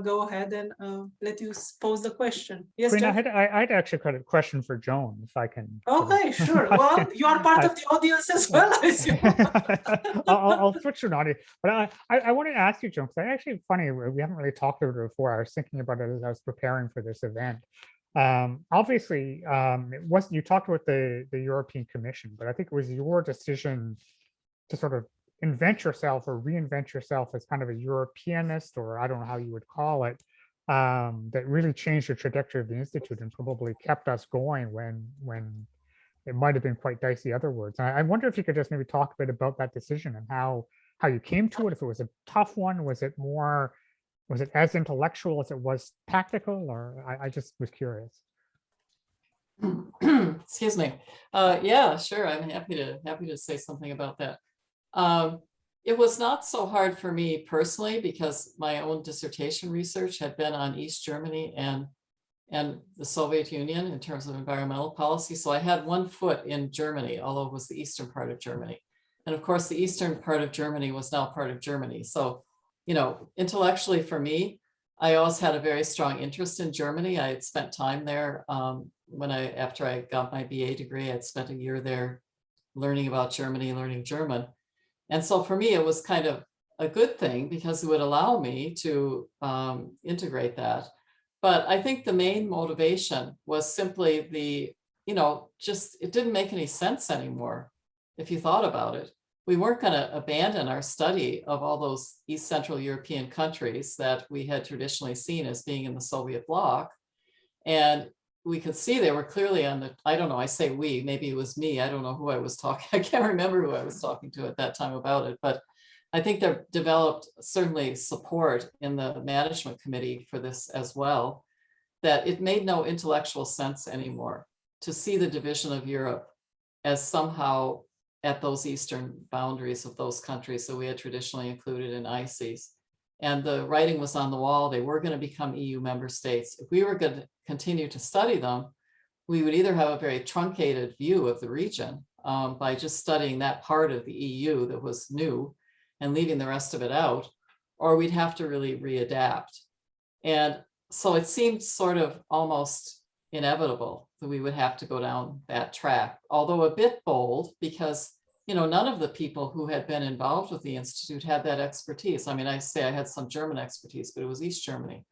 go ahead and let you pose the question. Yes, Queen, Jeff? I'd actually got a question for Joan, if I can. Okay, sure. Well, you are part of the audience as well, I assume. I'll switch to an audience, but I wanted to ask you, Joan, because actually funny, we haven't really talked about it before. I was thinking about it as I was preparing for this event. Obviously, it wasn't, you talked about the European Commission, but I think it was your decision to sort of invent yourself or reinvent yourself as kind of a Europeanist, or I don't know how you would call it, that really changed the trajectory of the Institute and probably kept us going when it might have been quite dicey otherwise. I wonder if you could just maybe talk a bit about that decision and how you came to it, if it was a tough one, was it as intellectual as it was tactical, or I just was curious. Excuse me. Yeah, sure. I'm happy to say something about that. It was not so hard for me personally, because my own dissertation research had been on East Germany and the Soviet Union in terms of environmental policy. So I had one foot in Germany, although it was the eastern part of Germany. And of course, the eastern part of Germany was now part of Germany. So, you know, intellectually for me, I always had a very strong interest in Germany. I had spent time there after I got my BA degree. I'd spent a year there learning about Germany, learning German. And so for me, it was kind of a good thing, because it would allow me to integrate that. But I think the main motivation was simply it didn't make any sense anymore if you thought about it. We weren't going to abandon our study of all those East Central European countries that we had traditionally seen as being in the Soviet bloc. And we could see they were clearly on the, I don't know, I say we, maybe it was me. I don't know who I was talking. I can't remember who I was talking to at that time about it, but I think they've developed certainly support in the management committee for this as well, that it made no intellectual sense anymore to see the division of Europe as somehow at those eastern boundaries of those countries that we had traditionally included in ICES. And the writing was on the wall. They were going to become EU member states. If we were going to continue to study them, we would either have a very truncated view of the region by just studying that part of the EU that was new and leaving the rest of it out, or we'd have to really readapt. And so it seemed sort of almost inevitable that we would have to go down that track, although a bit bold, because none of the people who had been involved with the Institute had that expertise. I mean, I say I had some German expertise, but it was East Germany.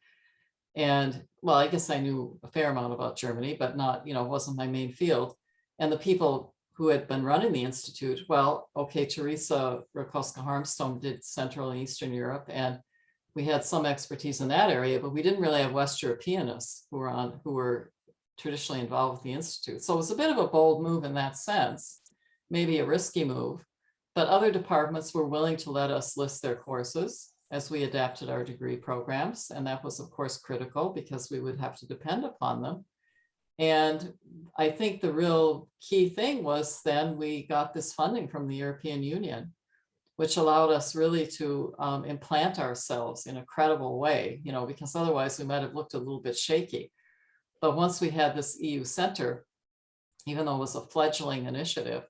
And well, I guess I knew a fair amount about Germany, but not, it wasn't my main field. And the people who had been running the Institute, well, okay, Teresa Rakowska-Harmstone did Central and Eastern Europe, and we had some expertise in that area, but we didn't really have West Europeanists who were traditionally involved with the Institute. So it was a bit of a bold move in that sense, maybe a risky move, but other departments were willing to let us list their courses as we adapted our degree programs. And that was, of course, critical, because we would have to depend upon them. And I think the real key thing was then we got this funding from the European Union, which allowed us really to implant ourselves in a credible way, you know, because otherwise we might have looked a little bit shaky. But once we had this EU center, even though it was a fledgling initiative,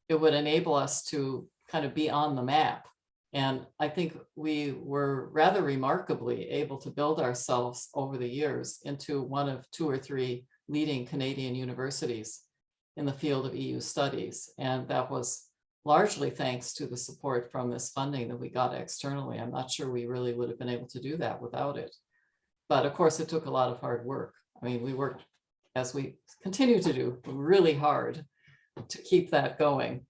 it would enable us to kind of be on the map. And I think we were rather remarkably able to build ourselves over the years into one of 2 or 3 leading Canadian universities in the field of EU studies. And that was largely thanks to the support from this funding that we got externally. I'm not sure we really would have been able to do that without it. But of course, it took a lot of hard work. I mean, we worked, as we continue to do, really hard to keep that going.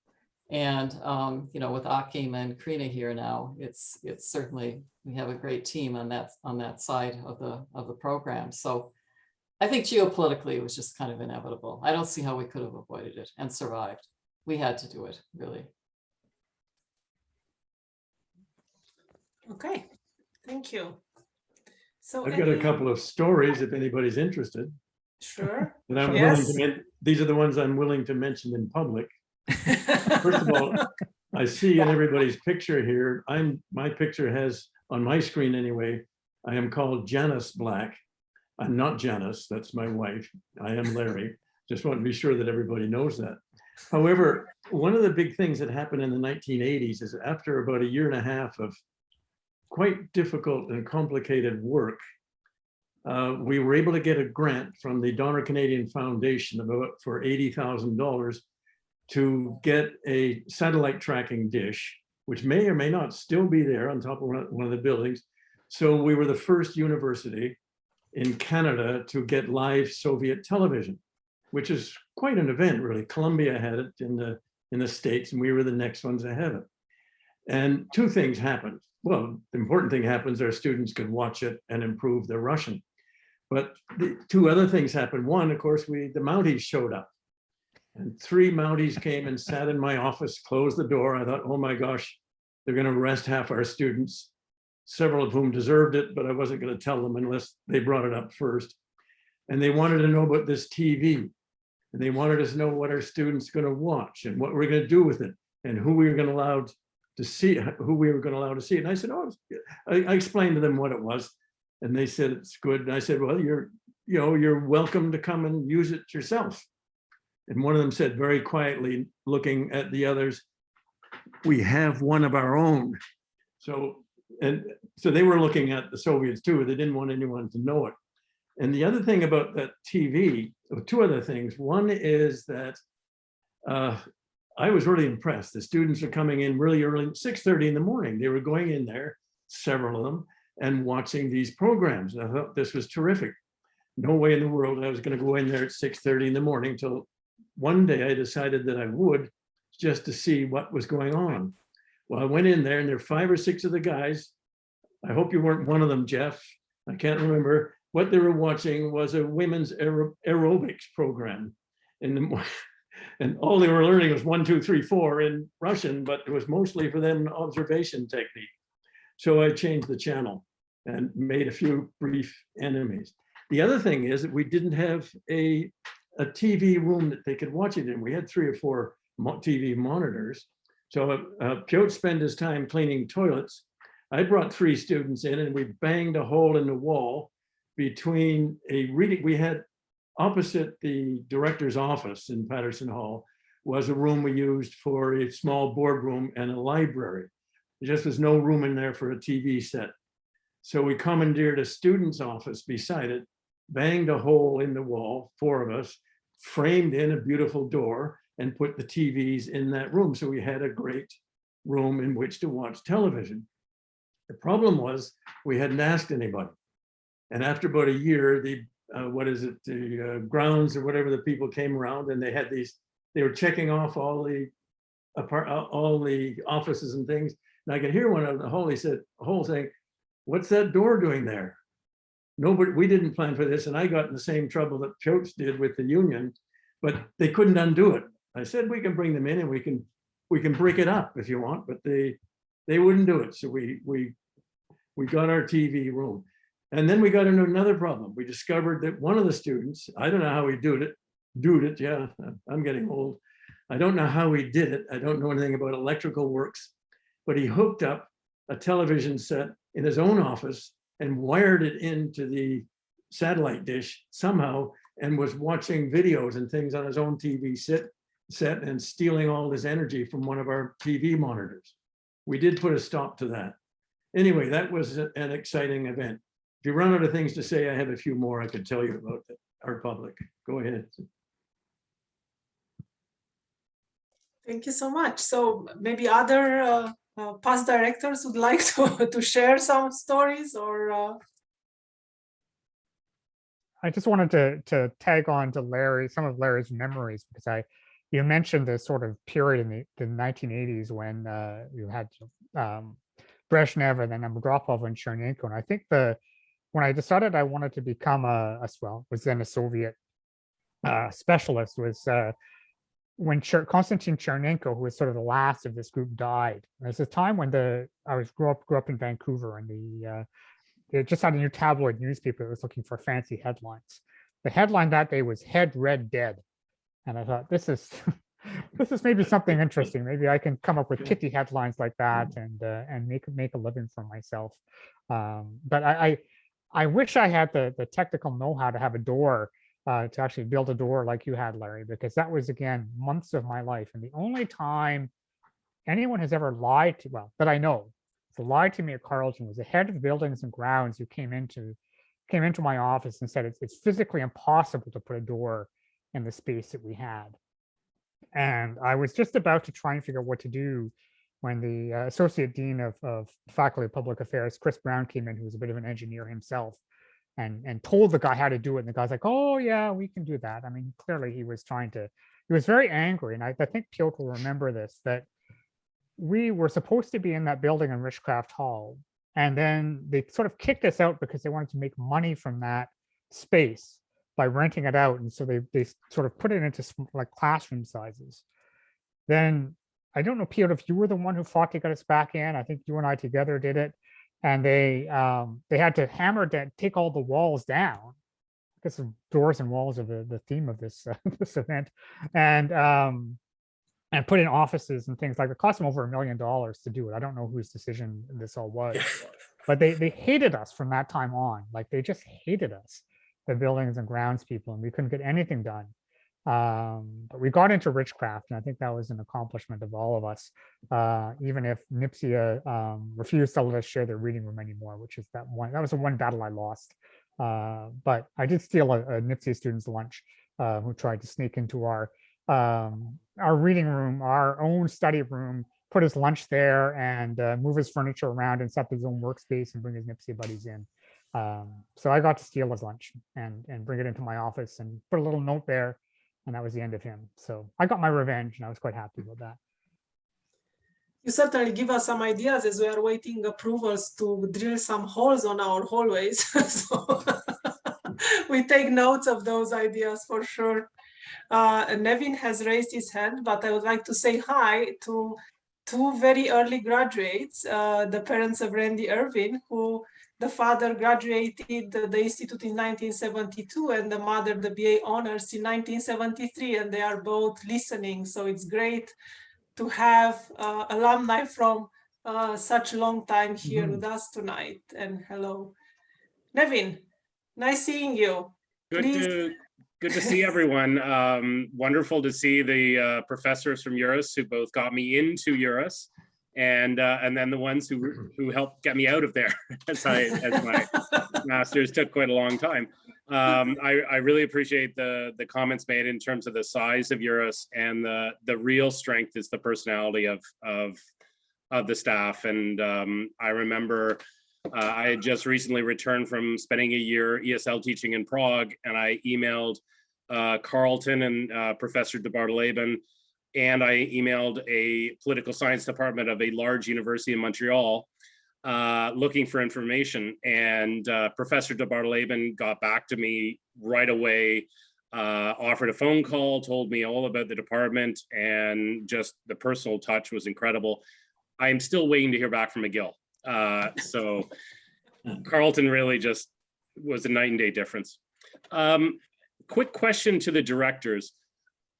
And, you know, with Akim and Krina here now, it's certainly, we have a great team on that side of the program. So I think geopolitically, it was just kind of inevitable. I don't see how we could have avoided it and survived. We had to do it, really. Okay, thank you. So I've got a couple of stories if anybody's interested. Sure. And I'm Yes. willing to, these are the ones I'm willing to mention in public. First of all, I see in everybody's picture here, my picture has, on my screen anyway, I am called Janice Black. I'm not Janice, that's my wife. I am Larry. Just want to be sure that everybody knows that. However, one of the big things that happened in the 1980s is after about 1.5 years of quite difficult and complicated work, we were able to get a grant from the Donner Canadian Foundation for $80,000 to get a satellite tracking dish, which may or may not still be there on top of one of the buildings. So we were the first university in Canada to get live Soviet television, which is quite an event, really. Columbia had it in the States, and we were the next ones to have it. And 2 things happened. Well, the important thing happens, our students could watch it and improve their Russian. But the 2 other things happened. One, of course, the Mounties showed up. And 3 Mounties came and sat in my office, closed the door. I thought, oh my gosh, they're going to arrest half our students, several of whom deserved it, but I wasn't going to tell them unless they brought it up first. And they wanted to know about this TV. And they wanted us to know what our students are going to watch and what we're going to do with it and who we were going to allow to see, who we were going to allow to see it. And I said, oh, I explained to them what it was. And they said, it's good. And I said, well, you're welcome to come and use it yourself. And one of them said very quietly, looking at the others, we have one of our own. So they were looking at the Soviets too. They didn't want anyone to know it. And the other thing about that TV, 2 other things. One is that I was really impressed. The students are coming in really early, 6:30 in the morning. They were going in there, several of them, and watching these programs. And I thought this was terrific. No way in the world I was going to go in there at 6:30 in the morning till one day I decided that I would, just to see what was going on. Well, I went in there and there were 5 or 6 of the guys. I hope you weren't one of them, Jeff. I can't remember. What they were watching was a women's aerobics program. And all they were learning was 1, 2, 3, 4 in Russian, but it was mostly for them an observation technique. So I changed the channel and made a few brief enemies. The other thing is that we didn't have a TV room that they could watch it in. We had 3 or 4 TV monitors. So Piotr spent his time cleaning toilets. I brought 3 students in and we banged a hole in the wall between we had opposite the director's office in Patterson Hall was a room we used for a small boardroom and a library. There just was no room in there for a TV set. So we commandeered a student's office beside it, banged a hole in the wall, 4 of us, framed in a beautiful door and put the TVs in that room. So we had a great room in which to watch television. The problem was we hadn't asked anybody. And after about a year, the grounds or whatever, the people came around and they were checking off all the offices and things. And I could hear one of the hole saying, what's that door doing there? Nobody, we didn't plan for this. And I got in the same trouble that Piotr did with the union, but they couldn't undo it. I said, we can bring them in and we can break it up if you want, but they wouldn't do it. So we got our TV room. And then we got into another problem. We discovered that one of the students, I don't know how he did it. Yeah, I'm getting old. I don't know how he did it. I don't know anything about electrical works, but he hooked up a television set in his own office and wired it into the satellite dish somehow, and was watching videos and things on his own TV set and stealing all his energy from one of our TV monitors. We did put a stop to that. Anyway, that was an exciting event. If you run out of things to say, I have a few more I could tell you about our public. Go ahead. Thank you so much. So maybe other past directors would like to share some stories, or I just wanted to tag on to Larry, some of Larry's memories, because you mentioned this sort of period in the 1980s when you had Brezhnev and then Andropov and Chernenko. And I think when I decided I wanted to become was then a Soviet specialist, was when Konstantin Chernenko, who was sort of the last of this group, died. There's a time when I grew up in Vancouver, and it just had a new tabloid newspaper that was looking for fancy headlines. The headline that day was "Head Red Dead," and I thought, this is maybe something interesting. Maybe I can come up with pithy headlines like that and make a living for myself. But I wish I had the technical know-how to have a door, to actually build a door like you had, Larry, because that was, again, months of my life. And the only time anyone has ever lied to, well, that I know, lied to me at Carleton was the head of buildings and grounds who came into my office and said it's physically impossible to put a door in the space that we had. And I was just about to try and figure out what to do when the associate dean of faculty of public affairs, Chris Brown, came in, who was a bit of an engineer himself, and told the guy how to do it. And the guy's like, "Oh yeah, we can do that." I mean, clearly he was very angry. And I think Piotr will remember this, that we were supposed to be in that building in Richcraft Hall. And then they sort of kicked us out because they wanted to make money from that space by renting it out. And so they sort of put it into like classroom sizes. Then I don't know, Piotr, if you were the one who fought to get us back in. I think you and I together did it. And they had to hammer down, take all the walls down, because the doors and walls are the theme of this this event, and put in offices and things like that. It cost them over $1 million to do it. I don't know whose decision this all was, but they hated us from that time on. Like, they just hated us, the buildings and grounds people, and we couldn't get anything done. But we got into Richcraft, and I think that was an accomplishment of all of us, even if NIPSIA refused to let us share their reading room anymore, which is that was the one battle I lost. But I did steal a NIPSIA student's lunch, who tried to sneak into our reading room, our own study room, put his lunch there, and move his furniture around and set up his own workspace and bring his NIPSIA buddies in. So I got to steal his lunch and bring it into my office and put a little note there, and that was the end of him. So I got my revenge, and I was quite happy with that. You certainly give us some ideas as we are waiting approvals to drill some holes on our hallways. So we take notes of those ideas for sure. Nevin has raised his hand, but I would like to say hi to two very early graduates, the parents of Randy Irvin, who the father graduated the institute in 1972 and the mother the BA honors in 1973, and they are both listening. So it's great to have alumni from such a long time here with us tonight. And hello, Nevin, nice seeing you. Good to see everyone. Wonderful to see the professors from EURUS who both got me into EURUS, and then the ones who helped get me out of there, as my master's took quite a long time. I really appreciate the comments made in terms of the size of EURUS, and the real strength is the personality of the staff. And I remember I had just recently returned from spending a year ESL teaching in Prague, and I emailed Carleton and Professor de Bardeleben, and I emailed a political science department of a large university in Montreal looking for information. And Professor de Bardeleben got back to me right away, offered a phone call, told me all about the department, and just the personal touch was incredible. I am still waiting to hear back from McGill. So Carleton really just was a night and day difference. Quick question to the directors.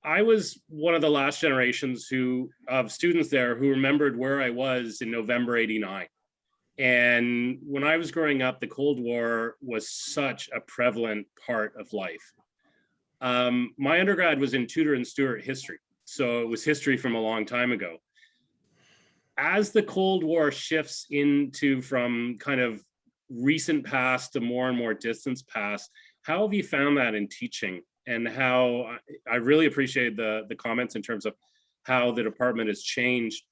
I was one of the last generations of students there who remembered where I was in November '89. And when I was growing up, the Cold War was such a prevalent part of life. My undergrad was in Tudor and Stuart history, so it was history from a long time ago. As the Cold War shifts from kind of recent past to more and more distant past, how have you found that in teaching? And how I really appreciate the comments in terms of how the department has changed.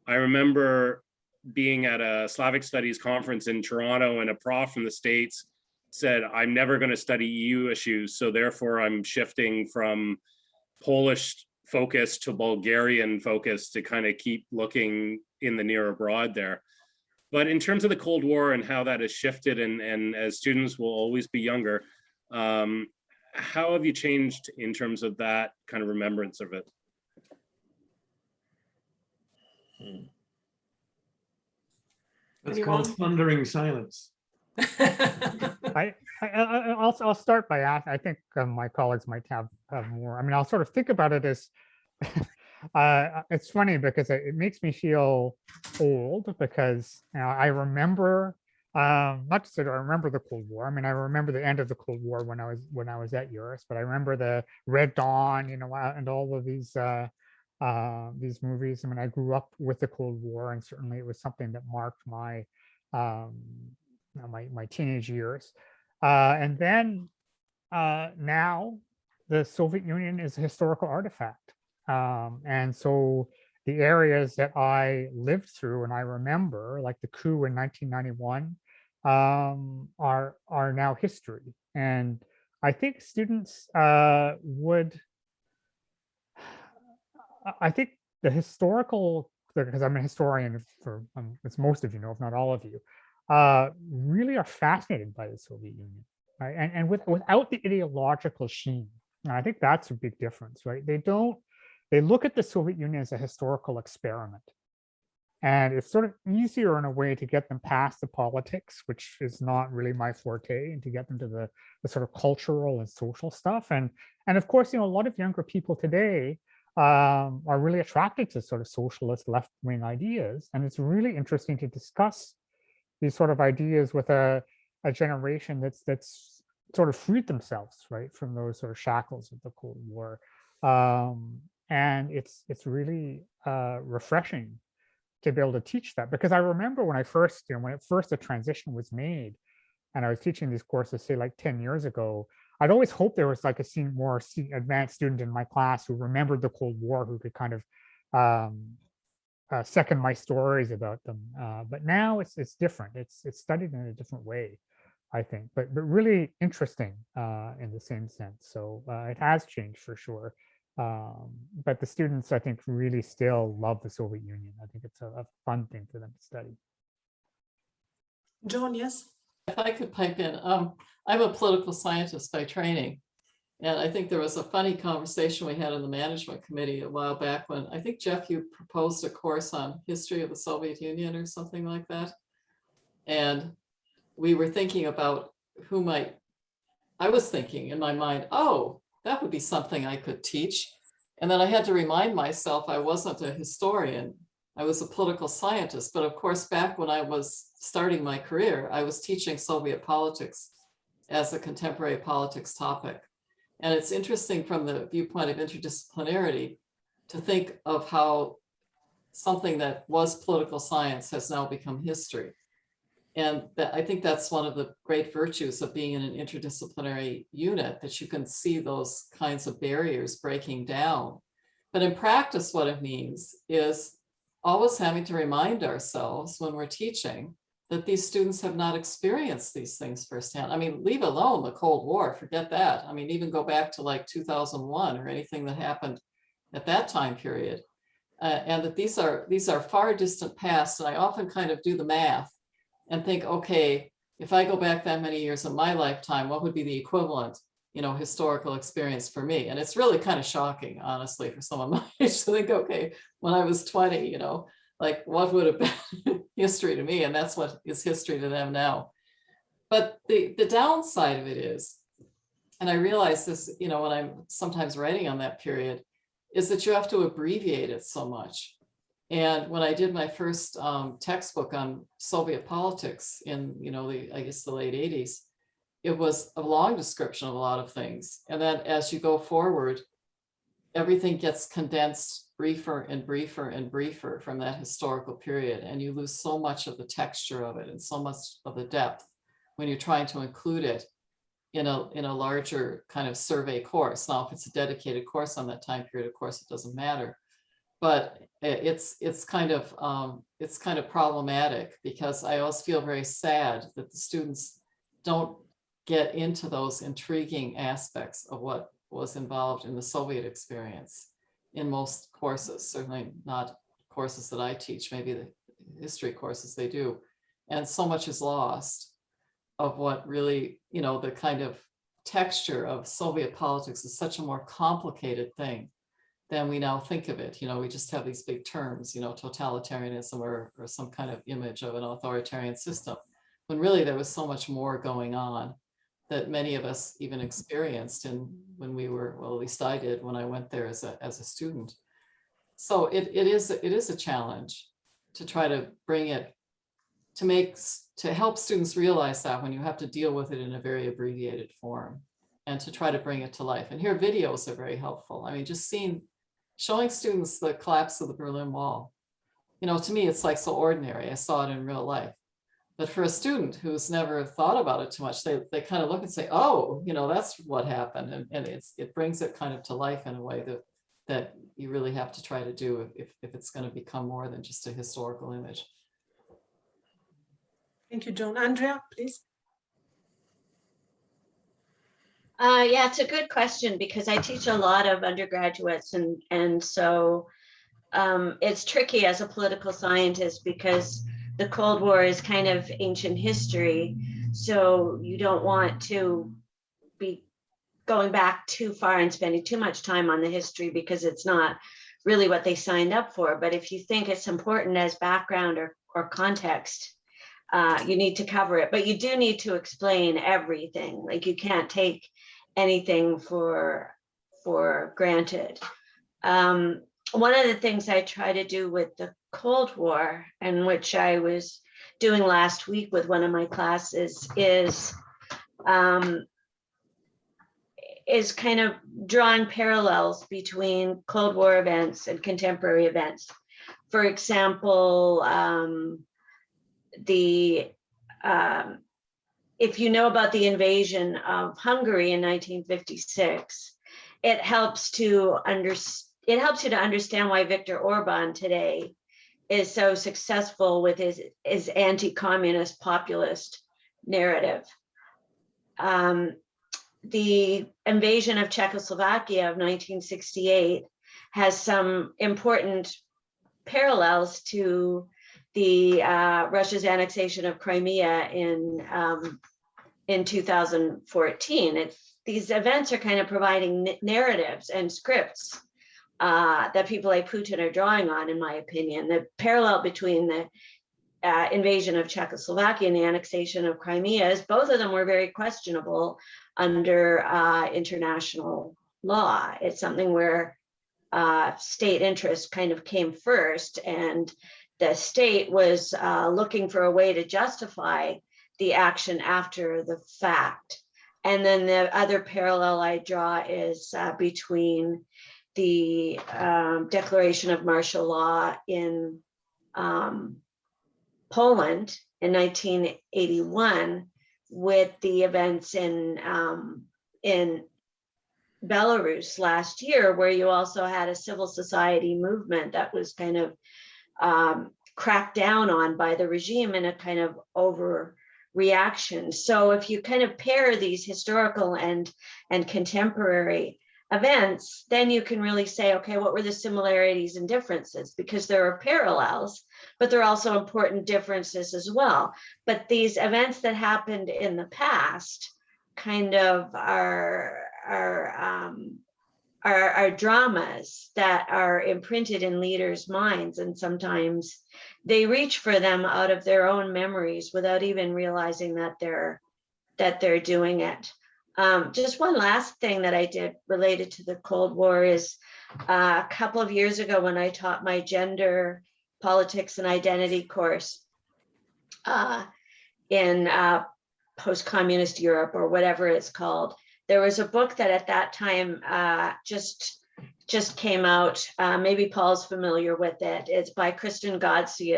I remember being at a Slavic Studies conference in Toronto, and a prof from the States said, I'm never going to study EU issues, so therefore I'm shifting from Polish focus to Bulgarian focus to kind of keep looking in the near abroad there. But in terms of the Cold War and how that has shifted, and as students will always be younger, how have you changed in terms of that kind of remembrance of it? That's called thundering silence. I'll start by asking. I think my colleagues might have more. I mean, I'll sort of think about it as it's funny because it makes me feel old, because I remember not just that I remember the Cold War. I mean, I remember the end of the Cold War when I was at EURUS, but I remember the Red Dawn, and all of these movies. I mean, I grew up with the Cold War, and certainly it was something that marked my my teenage years. And then now the Soviet Union is a historical artifact, and so the areas that I lived through and I remember, like the coup in 1991, are now history. And I think students I think the historical, because I'm a historian for, as most of you know, if not all of you, really are fascinated by the Soviet Union, right? And without the ideological sheen. And I think that's a big difference, right? They look at the Soviet Union as a historical experiment. And it's sort of easier in a way to get them past the politics, which is not really my forte, and to get them to the sort of cultural and social stuff. And of course, a lot of younger people today are really attracted to sort of socialist left-wing ideas. And it's really interesting to discuss these sort of ideas with a generation that's sort of freed themselves, right, from those sort of shackles of the Cold War. And it's really refreshing to be able to teach that, because I remember when the transition was made, and I was teaching these courses, say like 10 years ago, I'd always hoped there was like a more advanced student in my class who remembered the Cold War, who could kind of second my stories about them. But now it's different. It's studied in a different way, I think, but really interesting in the same sense. So it has changed for sure. But the students, I think, really still love the Soviet Union. I think it's a fun thing for them to study. John, yes? If I could pipe in, I'm a political scientist by training. And I think there was a funny conversation we had in the management committee a while back when I think, Jeff, you proposed a course on history of the Soviet Union or something like that. And we were thinking about I was thinking in my mind, oh, that would be something I could teach. And then I had to remind myself I wasn't a historian. I was a political scientist. But of course, back when I was starting my career, I was teaching Soviet politics as a contemporary politics topic. And it's interesting from the viewpoint of interdisciplinarity to think of how something that was political science has now become history. And I think that's one of the great virtues of being in an interdisciplinary unit, that you can see those kinds of barriers breaking down. But in practice, what it means is always having to remind ourselves when we're teaching that these students have not experienced these things firsthand. I mean, leave alone the Cold War, forget that. I mean, even go back to like 2001 or anything that happened at that time period. And that these are far distant past. And I often kind of do the math and think, okay, if I go back that many years in my lifetime, what would be the equivalent, historical experience for me? And it's really kind of shocking, honestly, for someone my age to think, okay, when I was 20, like what would have been history to me? And that's what is history to them now. But the downside of it is, and I realize this, you know, when I'm sometimes writing on that period, is that you have to abbreviate it so much. And when I did my first textbook on Soviet politics in, you know, I guess the late 80s, it was a long description of a lot of things. And then as you go forward, everything gets condensed briefer and briefer and briefer from that historical period. And you lose so much of the texture of it and so much of the depth when you're trying to include it in a larger kind of survey course. Now, if it's a dedicated course on that time period, of course, it doesn't matter. But it's kind of problematic, because I always feel very sad that the students don't get into those intriguing aspects of what was involved in the Soviet experience in most courses, certainly not courses that I teach, maybe the history courses they do. And so much is lost of what really, you know, the kind of texture of Soviet politics is such a more complicated thing than we now think of it. You know, we just have these big terms, you know, totalitarianism or some kind of image of an authoritarian system, when really there was so much more going on that many of us even experienced when we were, well, at least I did when I went there as a student. So it is a challenge to try to bring it, to help students realize that when you have to deal with it in a very abbreviated form, and to try to bring it to life. And here videos are very helpful. I mean, just showing students the collapse of the Berlin Wall, you know, to me, it's like so ordinary. I saw it in real life. But for a student who's never thought about it too much, they kind of look and say, oh, you know, that's what happened. And it brings it kind of to life in a way that you really have to try to do if it's going to become more than just a historical image. Thank you, Joan. Andrea, please. Yeah, it's a good question, because I teach a lot of undergraduates, and so it's tricky as a political scientist, because the Cold War is kind of ancient history. So you don't want to be going back too far and spending too much time on the history, because it's not really what they signed up for. But if you think it's important as background or context, you need to cover it. But you do need to explain everything. Like, you can't take anything for granted. One of the things I try to do with the Cold War, and which I was doing last week with one of my classes, is kind of drawing parallels between Cold War events and contemporary events. For example, if you know about the invasion of Hungary in 1956, it helps you to understand why Viktor Orban today is so successful with his anti-communist populist narrative. The invasion of Czechoslovakia of 1968 has some important parallels to the Russia's annexation of Crimea in 2014. These events are kind of providing narratives and scripts that people like Putin are drawing on, in my opinion. The parallel between the invasion of Czechoslovakia and the annexation of Crimea is both of them were very questionable under international law. It's something where state interest kind of came first, and the state was looking for a way to justify the action after the fact. And then the other parallel I draw is between the declaration of martial law in Poland in 1981 with the events in Belarus last year, where you also had a civil society movement that was kind of cracked down on by the regime in a kind of overreaction. So if you kind of pair these historical and contemporary events, then you can really say, okay, what were the similarities and differences? Because there are parallels, but there are also important differences as well. But these events that happened in the past kind of are dramas that are imprinted in leaders' minds, and sometimes they reach for them out of their own memories without even realizing that they're that they're doing it. Just one last thing that I did related to the Cold War is a couple of years ago when I taught my gender politics and identity course in post-communist Europe, or whatever it's called. There was a book that at that time just came out. Maybe Paul's familiar with it. It's by Kristen Godsey.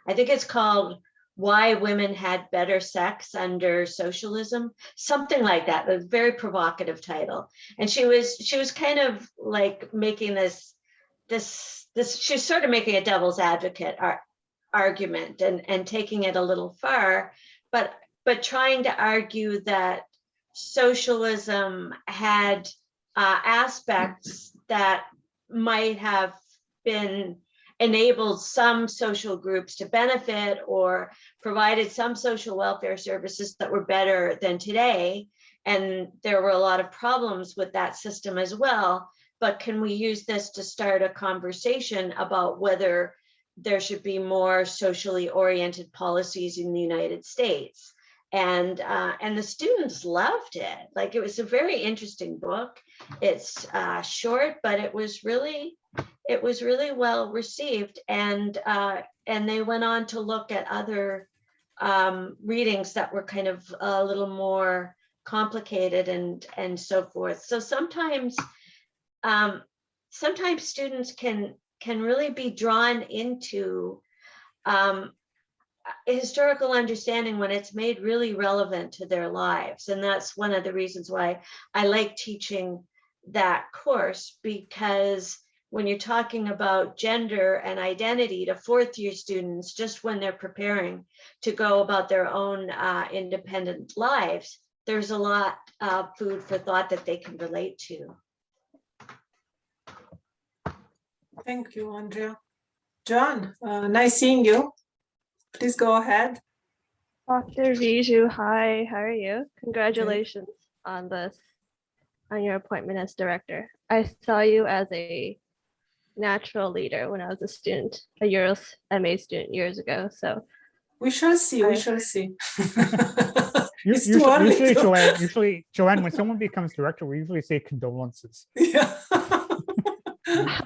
I think it's called Why Women Had Better Sex Under Socialism, something like that. A very provocative title. And she was kind of like making this. She's sort of making a devil's advocate argument and taking it a little far, but trying to argue that socialism had aspects that might have been enabled some social groups to benefit or provided some social welfare services that were better than today. And there were a lot of problems with that system as well. But can we use this to start a conversation about whether there should be more socially oriented policies in the United States? And the students loved it. Like, it was a very interesting book. It's short, but it was really well received. And they went on to look at other readings that were kind of a little more complicated and so forth. So sometimes students can really be drawn into historical understanding when it's made really relevant to their lives. And that's one of the reasons why I like teaching that course, because when you're talking about gender and identity to fourth year students, just when they're preparing to go about their own independent lives, there's a lot of food for thought that they can relate to. Thank you, Andrea. John, nice seeing you. Please go ahead. Dr. Viju, hi, how are you? Congratulations on your appointment as director. I saw you as a natural leader when I was a student, a EURUS MA student years ago. So we shall see. We shall see. Usually, Joanne, when someone becomes director, we usually say condolences. Yeah.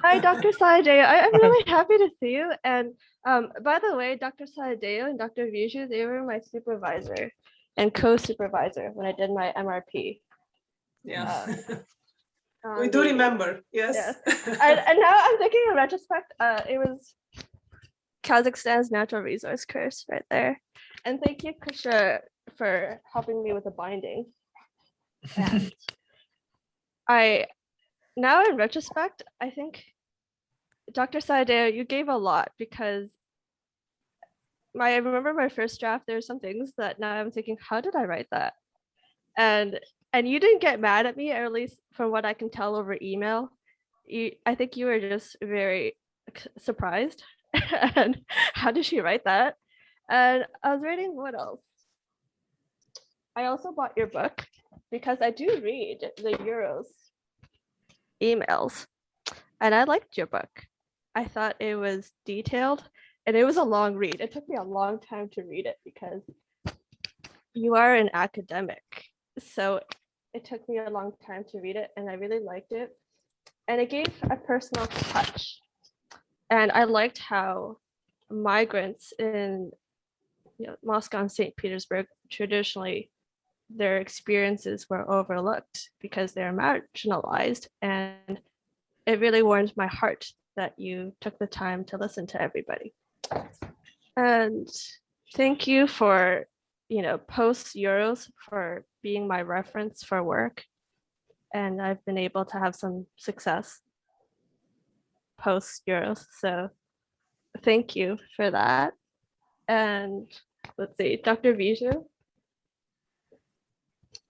Hi, Dr. Saadeo. I'm really happy to see you. And by the way, Dr. Saadeo and Dr. Viju, they were my supervisor and co-supervisor when I did my MRP. Yeah. We do remember, yes. And now I'm thinking in retrospect, it was Kazakhstan's natural resource course right there. And thank you, Kusha, for helping me with the binding. And now in retrospect, I think, Dr. Saadeo, you gave a lot, because I remember my first draft, there were some things that now I'm thinking, how did I write that? And you didn't get mad at me, or at least from what I can tell over email. I think you were just very surprised. And how did she write that? And I was reading, what else? I also bought your book because I do read the EURUS emails, and I liked your book. I thought it was detailed, and it was a long read. It took me a long time to read it because you are an academic. So it took me a long time to read it, and I really liked it. And it gave a personal touch. And I liked how migrants in Moscow and St. Petersburg, traditionally, their experiences were overlooked because they're marginalized. And it really warmed my heart that you took the time to listen to everybody. And thank you for, post EURUS, for being my reference for work. And I've been able to have some success post EURUS. So thank you for that. And let's see, Dr. Viju,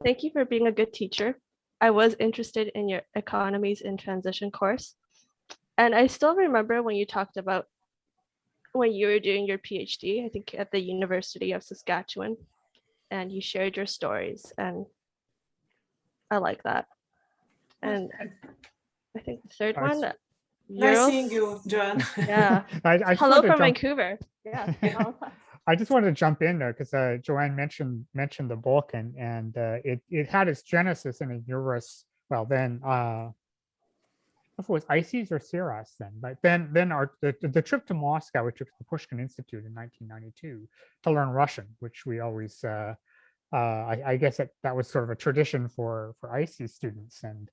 thank you for being a good teacher. I was interested in your Economies in Transition course. And I still remember when you talked about when you were doing your PhD, I think at the University of Saskatchewan, and you shared your stories, and I like that. And I think the third one, nice seeing you, John. Yeah. I Hello from jump, Vancouver. Yeah. I just wanted to jump in there because Joanne mentioned the book, and it had its genesis in a EURUS. Well, then if it was ICES or CRS then, but then the trip to Moscow, we took to the Pushkin Institute in 1992 to learn Russian, which we always I guess that was sort of a tradition for ICES students. And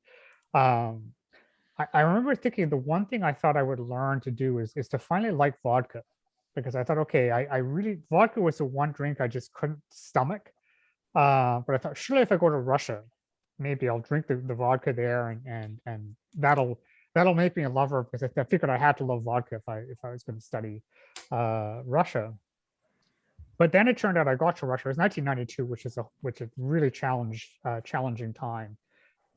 I remember thinking the one thing I thought I would learn to do is to finally like vodka, because I thought, okay, I really, vodka was the one drink I just couldn't stomach. But I thought, surely if I go to Russia, maybe I'll drink the vodka there, and that'll make me a lover, because I figured I had to love vodka if I was going to study Russia. But then it turned out I got to Russia. It was 1992, which is really challenging time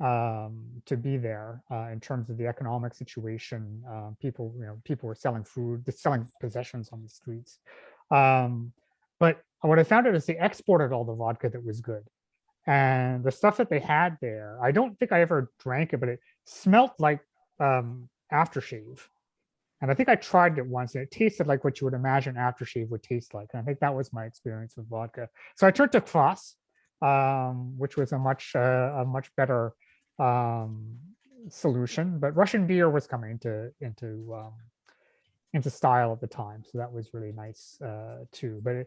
to be there in terms of the economic situation. People were selling food, selling possessions on the streets. But what I found out is they exported all the vodka that was good. And the stuff that they had there, I don't think I ever drank it, but it smelled like aftershave. And I think I tried it once, and it tasted like what you would imagine aftershave would taste like. And I think that was my experience with vodka. So I turned to kvass, which was a much better solution. But Russian beer was coming into style at the time, so that was really nice too. But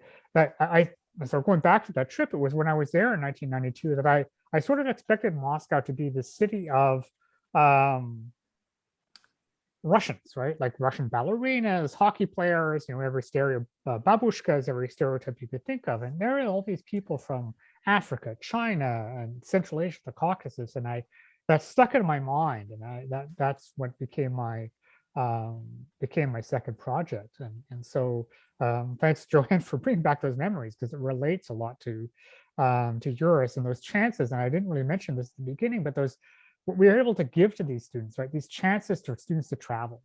so going back to that trip, it was when I was there in 1992 that I sort of expected Moscow to be the city of Russians, right? Like Russian ballerinas, hockey players, every babushkas, every stereotype you could think of. And there are all these people from Africa, China, and Central Asia, the Caucasus, and that stuck in my mind, and that's what became my second project. And so thanks, Joanne, for bringing back those memories, because it relates a lot to EURUS and those chances. And I didn't really mention this at the beginning, but what we are able to give to these students, right? These chances for students to travel.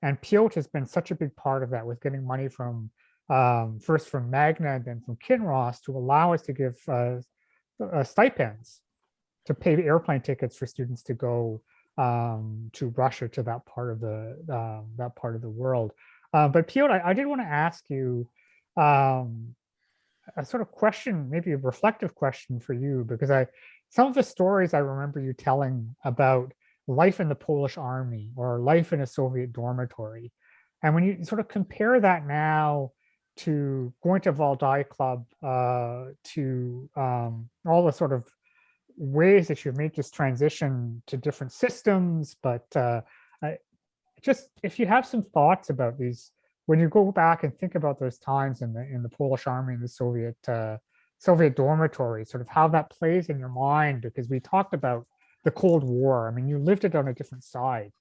And Piotr has been such a big part of that, with getting money from first from Magna and then from Kinross to allow us to give stipends to pay airplane tickets for students to go to Russia, to that part of the world. But Piotr, I did want to ask you a sort of question, maybe a reflective question for you, because some of the stories I remember you telling about life in the Polish army or life in a Soviet dormitory. And when you sort of compare that now to going to Valdai Club, to all the sort of ways that you've made this transition to different systems, but just if you have some thoughts about these, when you go back and think about those times in the Polish army and the Soviet dormitory, sort of how that plays in your mind, because we talked about the Cold War. I mean, you lived it on a different side,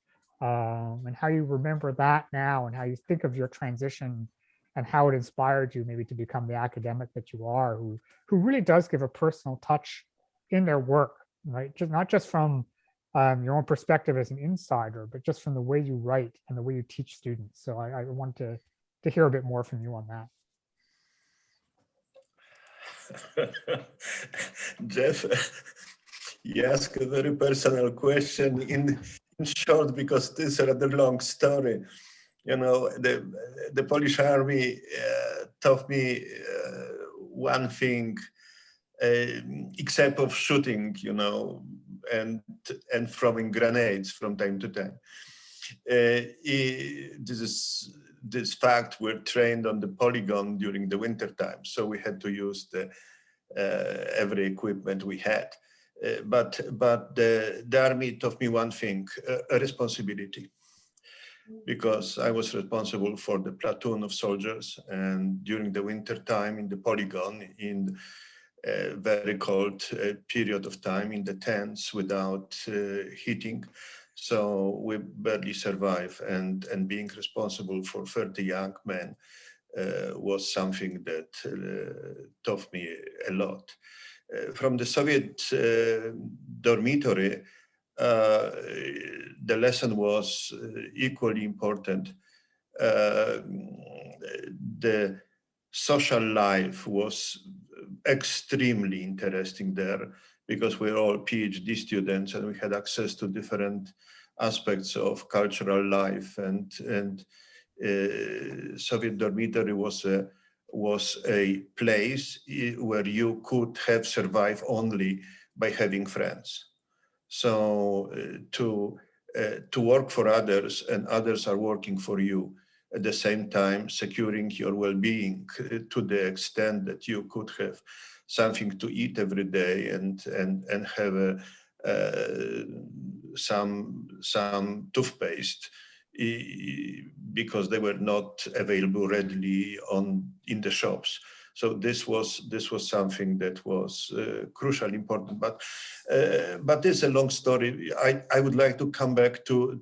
and how you remember that now, and how you think of your transition, and how it inspired you maybe to become the academic that you are, who really does give a personal touch in their work, right? Not just from your own perspective as an insider, but just from the way you write and the way you teach students. So I want to hear a bit more from you on that. Jeff, you ask a very personal question in short, because this is a rather long story. The Polish army taught me one thing, except of shooting, and throwing grenades from time to time. This fact, we're trained on the polygon during the winter time, so we had to use every equipment we had. But the army taught me one thing, a responsibility, because I was responsible for the platoon of soldiers, and during the winter time in the polygon, in a very cold period of time, in the tents without heating. So we barely survive, and being responsible for 30 young men was something that taught me a lot. From the Soviet dormitory, the lesson was equally important. The social life was extremely interesting there, because we're all PhD students and we had access to different aspects of cultural life. And Soviet dormitory was was a place where you could have survived only by having friends. So to work for others and others are working for you, at the same time securing your well-being to the extent that you could have something to eat every day and have some toothpaste because they were not available readily in the shops. So this was something that was crucially important. But it's a long story. I would like to come back to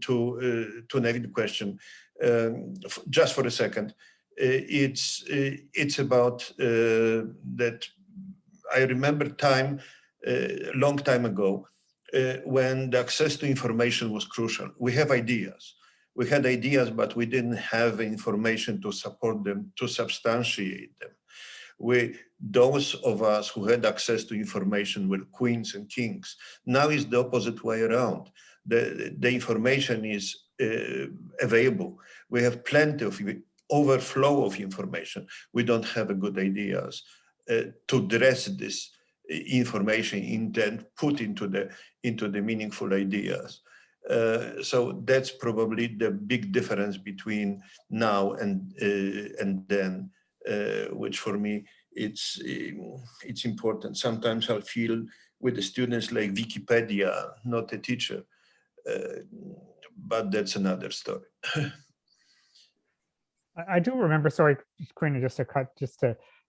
Navid's question just for a second. It's about that. I remember time long time ago when the access to information was crucial. We have ideas. We had ideas, but we didn't have information to support them, to substantiate them. Those of us who had access to information were queens and kings. Now it's the opposite way around. The information is available. We have plenty of overflow of information. We don't have good ideas to dress this information intent put into the meaningful ideas. So that's probably the big difference between now and then, which for me it's important. Sometimes I feel with the students like Wikipedia, not a teacher, but that's another story. I do remember, sorry, Queenie,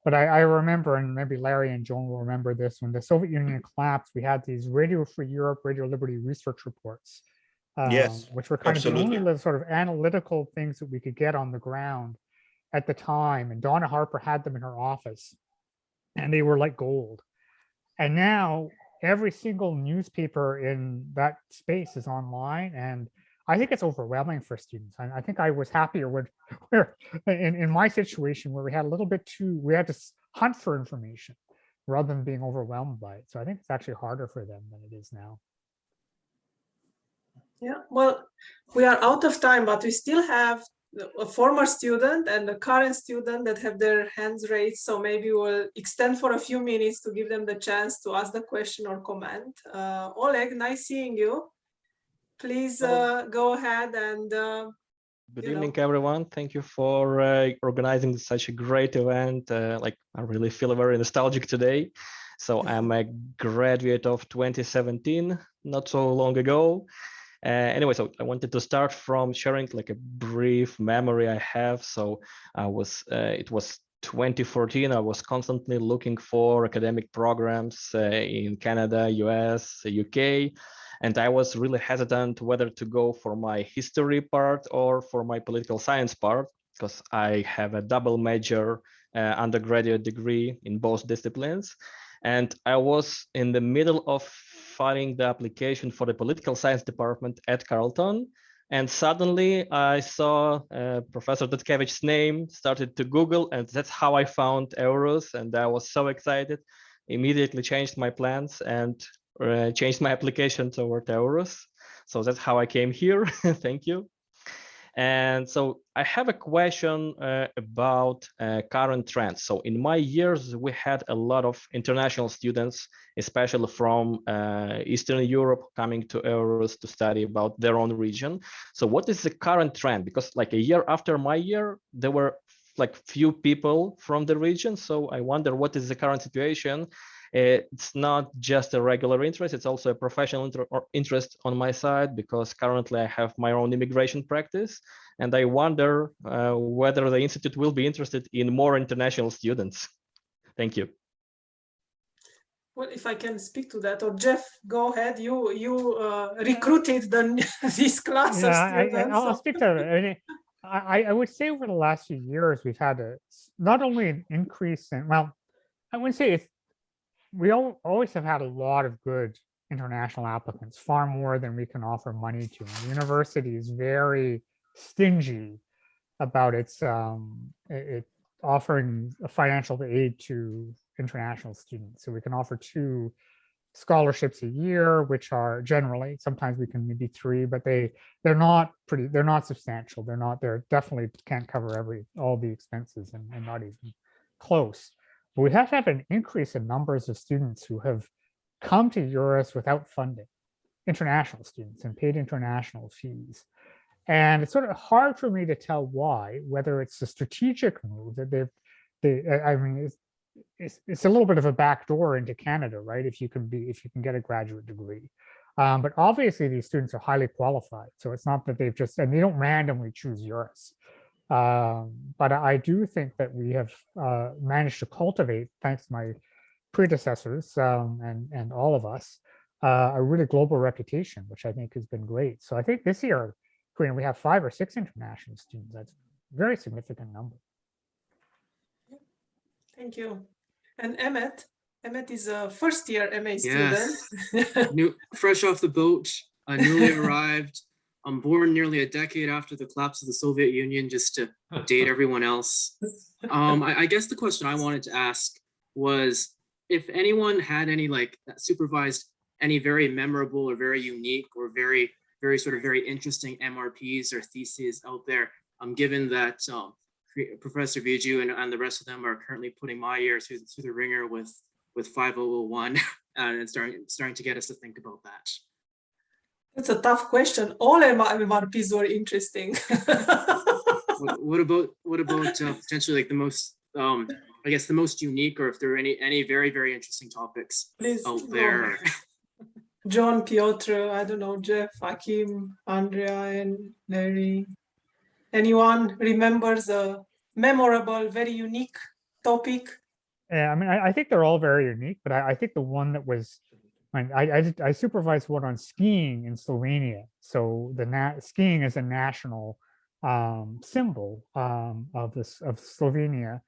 but I remember, and maybe Larry and Joan will remember this, when the Soviet Union collapsed, we had these Radio Free Europe, Radio Liberty research reports, Yes, which were kind absolutely. of the only sort of analytical things that we could get on the ground at the time. And Donna Harper had them in her office, and they were like gold. And now every single newspaper in that space is online, and I think it's overwhelming for students. I think I was happier where in my situation where we had a little bit we had to hunt for information rather than being overwhelmed by it. So I think it's actually harder for them than it is now. Yeah, well, we are out of time, but we still have a former student and a current student that have their hands raised. So maybe we'll extend for a few minutes to give them the chance to ask the question or comment. Oleg, nice seeing you. Please go ahead and good evening, everyone. Thank you for organizing such a great event. Like, I really feel very nostalgic today. So I'm a graduate of 2017, not so long ago. Anyway, so I wanted to start from sharing like a brief memory I have. So it was 2014. I was constantly looking for academic programs in Canada, US, UK. And I was really hesitant whether to go for my history part or for my political science part, because I have a double major undergraduate degree in both disciplines. And I was in the middle of filing the application for the political science department at Carleton. And suddenly I saw Professor Dudkevich's name, started to Google, and that's how I found EURUS. And I was so excited, immediately changed my plans and changed my application toward EURUS. So that's how I came here. Thank you. And so I have a question about current trends. So in my years, we had a lot of international students, especially from Eastern Europe, coming to EURUS to study about their own region. So what is the current trend? Because like a year after my year, there were like few people from the region. So I wonder what is the current situation. It's not just a regular interest, it's also a professional interest on my side, because currently I have my own immigration practice. And I wonder whether the Institute will be interested in more international students. Thank you. well, if I can speak to that, or Jeff, go ahead. You recruited this class of students. I'll speak to it. I would say over the last few years, we've had not only an increase in, well, I wouldn't say it's, we always have had a lot of good international applicants, far more than we can offer money to. And the university is very stingy about its offering a financial aid to international students. So we can offer 2 scholarships a year, which are generally, sometimes we can maybe 3, but they're not substantial. They're definitely can't cover all the expenses and not even close. But we have to have an increase in numbers of students who have come to EURUS without funding, international students, and paid international fees. And it's sort of hard for me to tell why, whether it's a strategic move that I mean, it's a little bit of a backdoor into Canada, right? If you can get a graduate degree. But obviously these students are highly qualified. So it's not that they've just, and they don't randomly choose EURUS. But I do think that we have managed to cultivate, thanks to my predecessors and all of us, a really global reputation, which I think has been great. So I think this year, we have 5 or 6 international students. That's a very significant number. Thank you. And Emmett is a first-year MA Yes. student. Fresh off the boat, newly arrived. I'm born nearly a decade after the collapse of the Soviet Union, just to date everyone else. I guess the question I wanted to ask was if anyone had any supervised any very memorable or very unique or very interesting MRPs or theses out there. Given that Professor Viju and the rest of them are currently putting my ear through the ringer with 5001 and starting to get us to think about that. That's a tough question. All MRPs were interesting. What about potentially the most the most unique, or if there are any very, very interesting topics out there? John, Piotr, I don't know, Jeff, Akim, Andrea, and Larry. Anyone remembers a memorable, very unique topic? Yeah, I mean, I think they're all very unique, but I think the one that was, I supervised one on skiing in Slovenia. So skiing is a national symbol of Slovenia.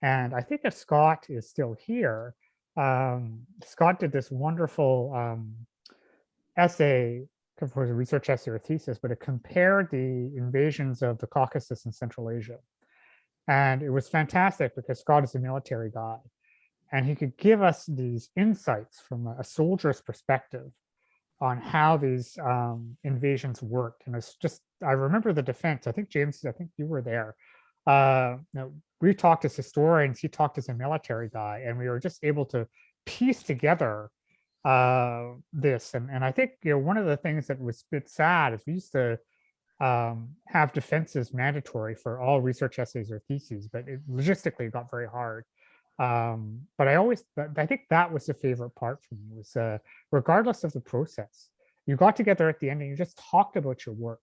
And I think if Scott is still here, Scott did this wonderful essay, for a research essay or thesis, but it compared the invasions of the Caucasus and Central Asia. And it was fantastic because Scott is a military guy and he could give us these insights from a soldier's perspective on how these invasions worked. And it's just, I remember the defense. I think James, I think you were there. We talked as historians, he talked as a military guy, and we were just able to piece together this. And I think, one of the things that was a bit sad is we used to have defenses mandatory for all research essays or theses, but it logistically got very hard. But I think that was the favorite part for me, was regardless of the process, you got together at the end and you just talked about your work.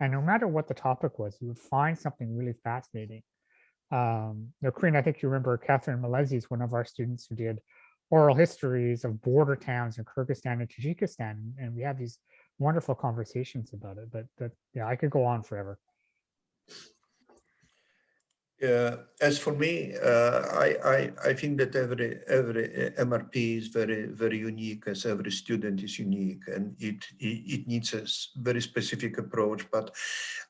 And no matter what the topic was, you would find something really fascinating. Corinne, I think you remember Catherine Malezi is one of our students who did oral histories of border towns in Kyrgyzstan and Tajikistan, and we have these wonderful conversations about it. But yeah, I could go on forever. As for me, I think that every MRP is very, very unique, as every student is unique, and it needs a very specific approach. But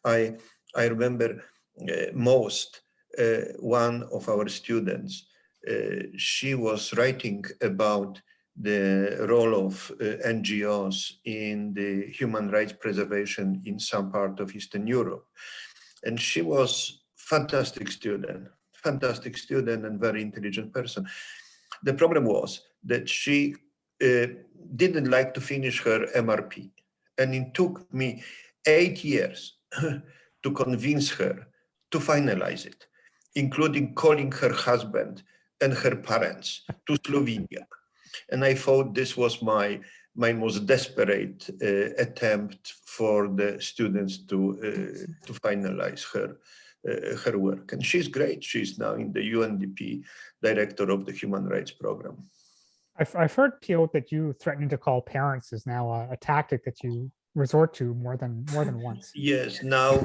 I remember most one of our students. She was writing about the role of NGOs in the human rights preservation in some part of Eastern Europe, and she was fantastic student and very intelligent person. The problem was that she didn't like to finish her MRP. And it took me 8 years to convince her to finalize it, including calling her husband and her parents to Slovenia. And I thought this was my most desperate attempt for the students to finalize her work. And she's great. She's now in the UNDP director of the Human Rights Program. I've heard, Pio, that you threatening to call parents is now a tactic that you resort to more than once. Yes, now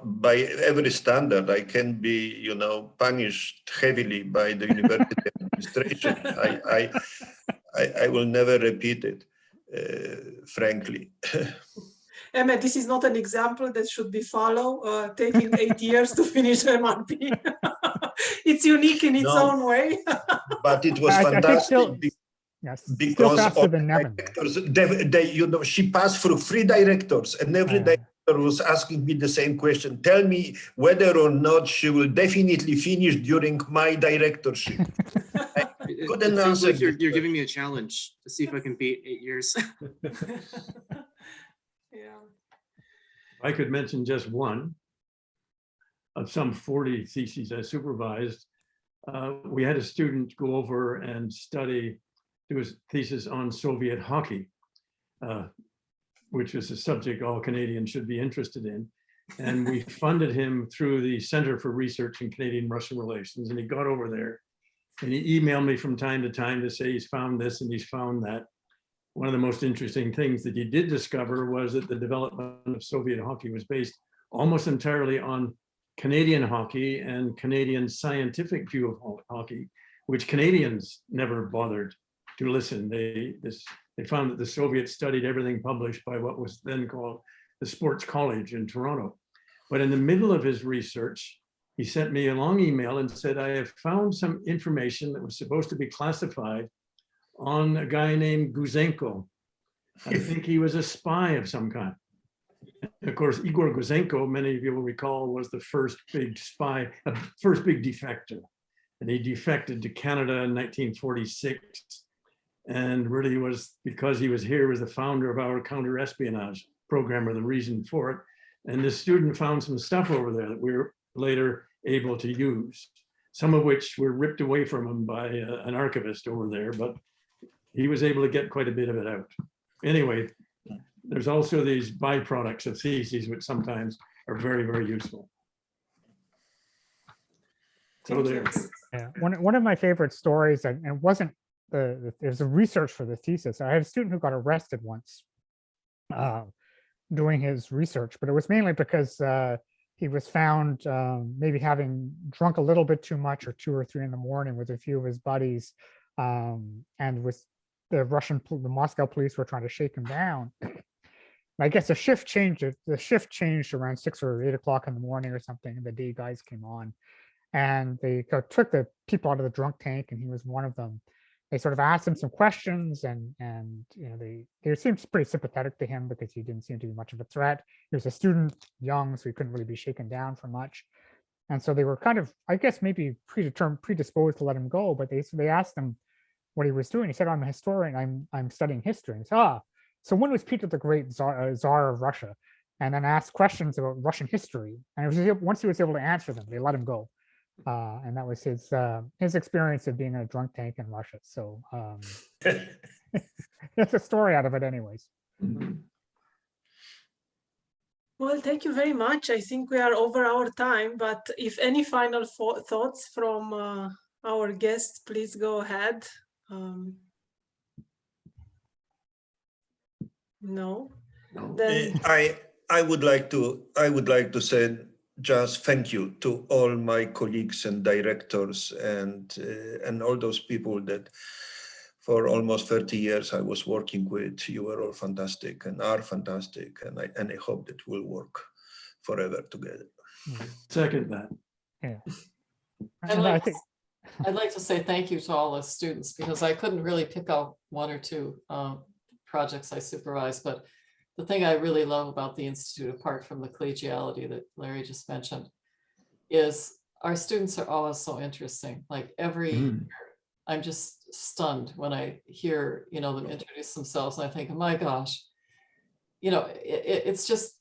by every standard, I can be, punished heavily by the university administration. I will never repeat it, frankly. Emma, this is not an example that should be followed, taking 8 years to finish MRP. It's unique in its own way. But it was fantastic. Yes, because faster than Nevin. Directors, she passed through 3 directors, and every director was asking me the same question. Tell me whether or not she will definitely finish during my directorship. I It couldn't sounds answer like you're this giving me a challenge to see if I can beat 8 years. Yeah. I could mention just one of some 40 theses I supervised. We had a student go over and do his thesis on Soviet hockey, which is a subject all Canadians should be interested in. And we funded him through the Center for Research in Canadian-Russian Relations. And he got over there and he emailed me from time to time to say he's found this and he's found that. One of the most interesting things that he did discover was that the development of Soviet hockey was based almost entirely on Canadian hockey and Canadian scientific view of hockey, which Canadians never bothered to listen. They found that the Soviets studied everything published by what was then called the Sports College in Toronto. But in the middle of his research, he sent me a long email and said, I have found some information that was supposed to be classified on a guy named Guzenko. I think he was a spy of some kind. And of course, Igor Guzenko, many of you will recall, was the first big spy, first big defector. And he defected to Canada in 1946. And really was, because he was here, was the founder of our counter-espionage program, or the reason for it. And this student found some stuff over there that we were later able to use, some of which were ripped away from him by an archivist over there, but he was able to get quite a bit of it out. Anyway, there's also these byproducts of theses, which sometimes are very, very useful. So there. Yeah, one of my favorite stories, and it wasn't there's a research for the thesis. I had a student who got arrested once doing his research, but it was mainly because he was found maybe having drunk a little bit too much, or 2 or 3 in the morning with a few of his buddies, and with the Moscow police were trying to shake him down. I guess the shift changed. The shift changed around 6 or 8 o'clock in the morning or something, and the day guys came on, and they took the people out of the drunk tank, and he was one of them. They sort of asked him some questions, and you know, they seemed pretty sympathetic to him because he didn't seem to be much of a threat. He was a student, young, so he couldn't really be shaken down for much. And so they were kind of, I guess, maybe predisposed to let him go. But they asked him what he was doing. He said, "I'm a historian. I'm studying history." And he said, so when was Peter the Great Tsar of Russia? And then asked questions about Russian history. And once he was able to answer them, they let him go. And that was his experience of being in a drunk tank in Russia. So that's a story out of it anyways. Well, thank you very much. I think we are over our time, but if any final thoughts from our guests, please go ahead. No. Then I would like to say just thank you to all my colleagues and directors and all those people that for almost 30 years I was working with. You were all fantastic and are fantastic, and I hope that we'll work forever together. Second that. Yeah. I'd like to say thank you to all the students, because I couldn't really pick out 1 or 2 projects I supervised, but the thing I really love about the Institute, apart from the collegiality that Larry just mentioned, is our students are always so interesting. Like every year, I'm just stunned when I hear, you know, them introduce themselves, and I think, oh my gosh, you know, it's just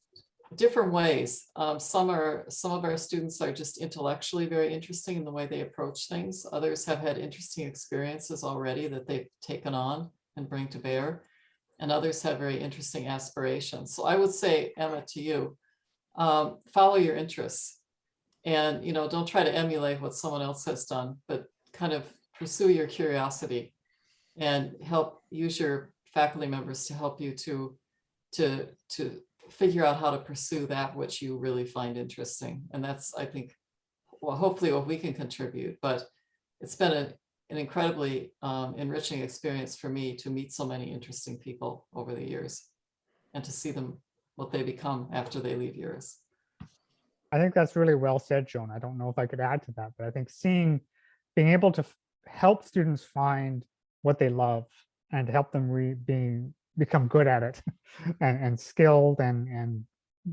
different ways. Some of our students are just intellectually very interesting in the way they approach things. Others have had interesting experiences already that they've taken on and bring to bear. And others have very interesting aspirations. So I would say, Emma, to you, follow your interests, and, you know, don't try to emulate what someone else has done, but kind of pursue your curiosity and use your faculty members to help you to figure out how to pursue that which you really find interesting. And that's, I think, well, hopefully what we can contribute. But it's been an incredibly enriching experience for me to meet so many interesting people over the years and to see them, what they become after they leave EURUS. I think that's really well said, Joan. I don't know if I could add to that, but I think being able to help students find what they love and help them become good at it and skilled and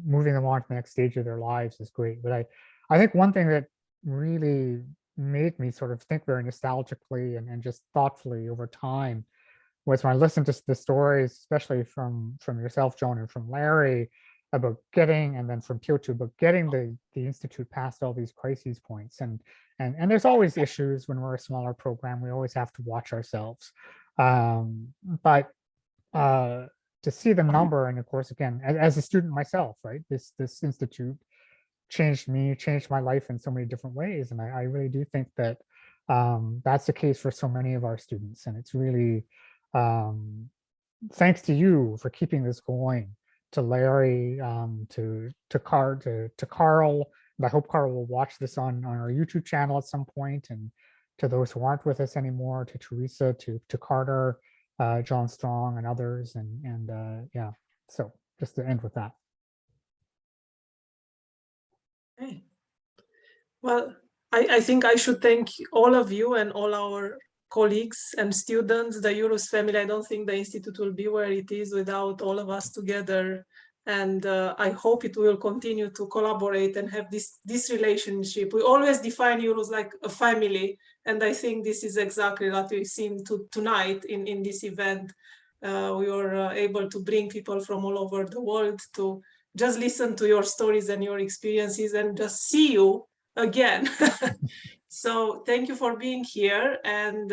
moving them on to the next stage of their lives is great. But I think one thing that really made me sort of think very nostalgically and just thoughtfully over time was when I listened to the stories, especially from yourself, Joan, and from Larry, about getting, and then from Piotr, about getting the Institute past all these crises points. And there's always issues when we're a smaller program. We always have to watch ourselves. But to see the number, and of course, again, as a student myself, right, this Institute changed me, changed my life in so many different ways. And I really do think that that's the case for so many of our students. And it's really thanks to you for keeping this going, to Larry, to Carl. And I hope Carl will watch this on our YouTube channel at some point, and to those who aren't with us anymore, to Teresa, to Carter, John Strong, and others. And yeah, so just to end with that. Okay. Well, I think I should thank all of you and all our colleagues and students, the EURUS family. I don't think the Institute will be where it is without all of us together. And I hope it will continue to collaborate and have this relationship. We always define EURUS like a family. And I think this is exactly what we've seen tonight in this event. We were able to bring people from all over the world to just listen to your stories and your experiences and just see you again. So thank you for being here. And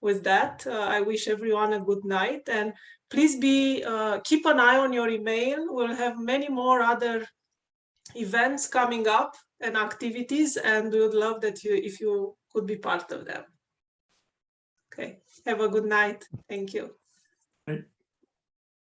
with that, I wish everyone a good night. And please keep an eye on your email. We'll have many more other events coming up and activities, and we would love that if you could be part of them. Okay, have a good night. Thank you. Right.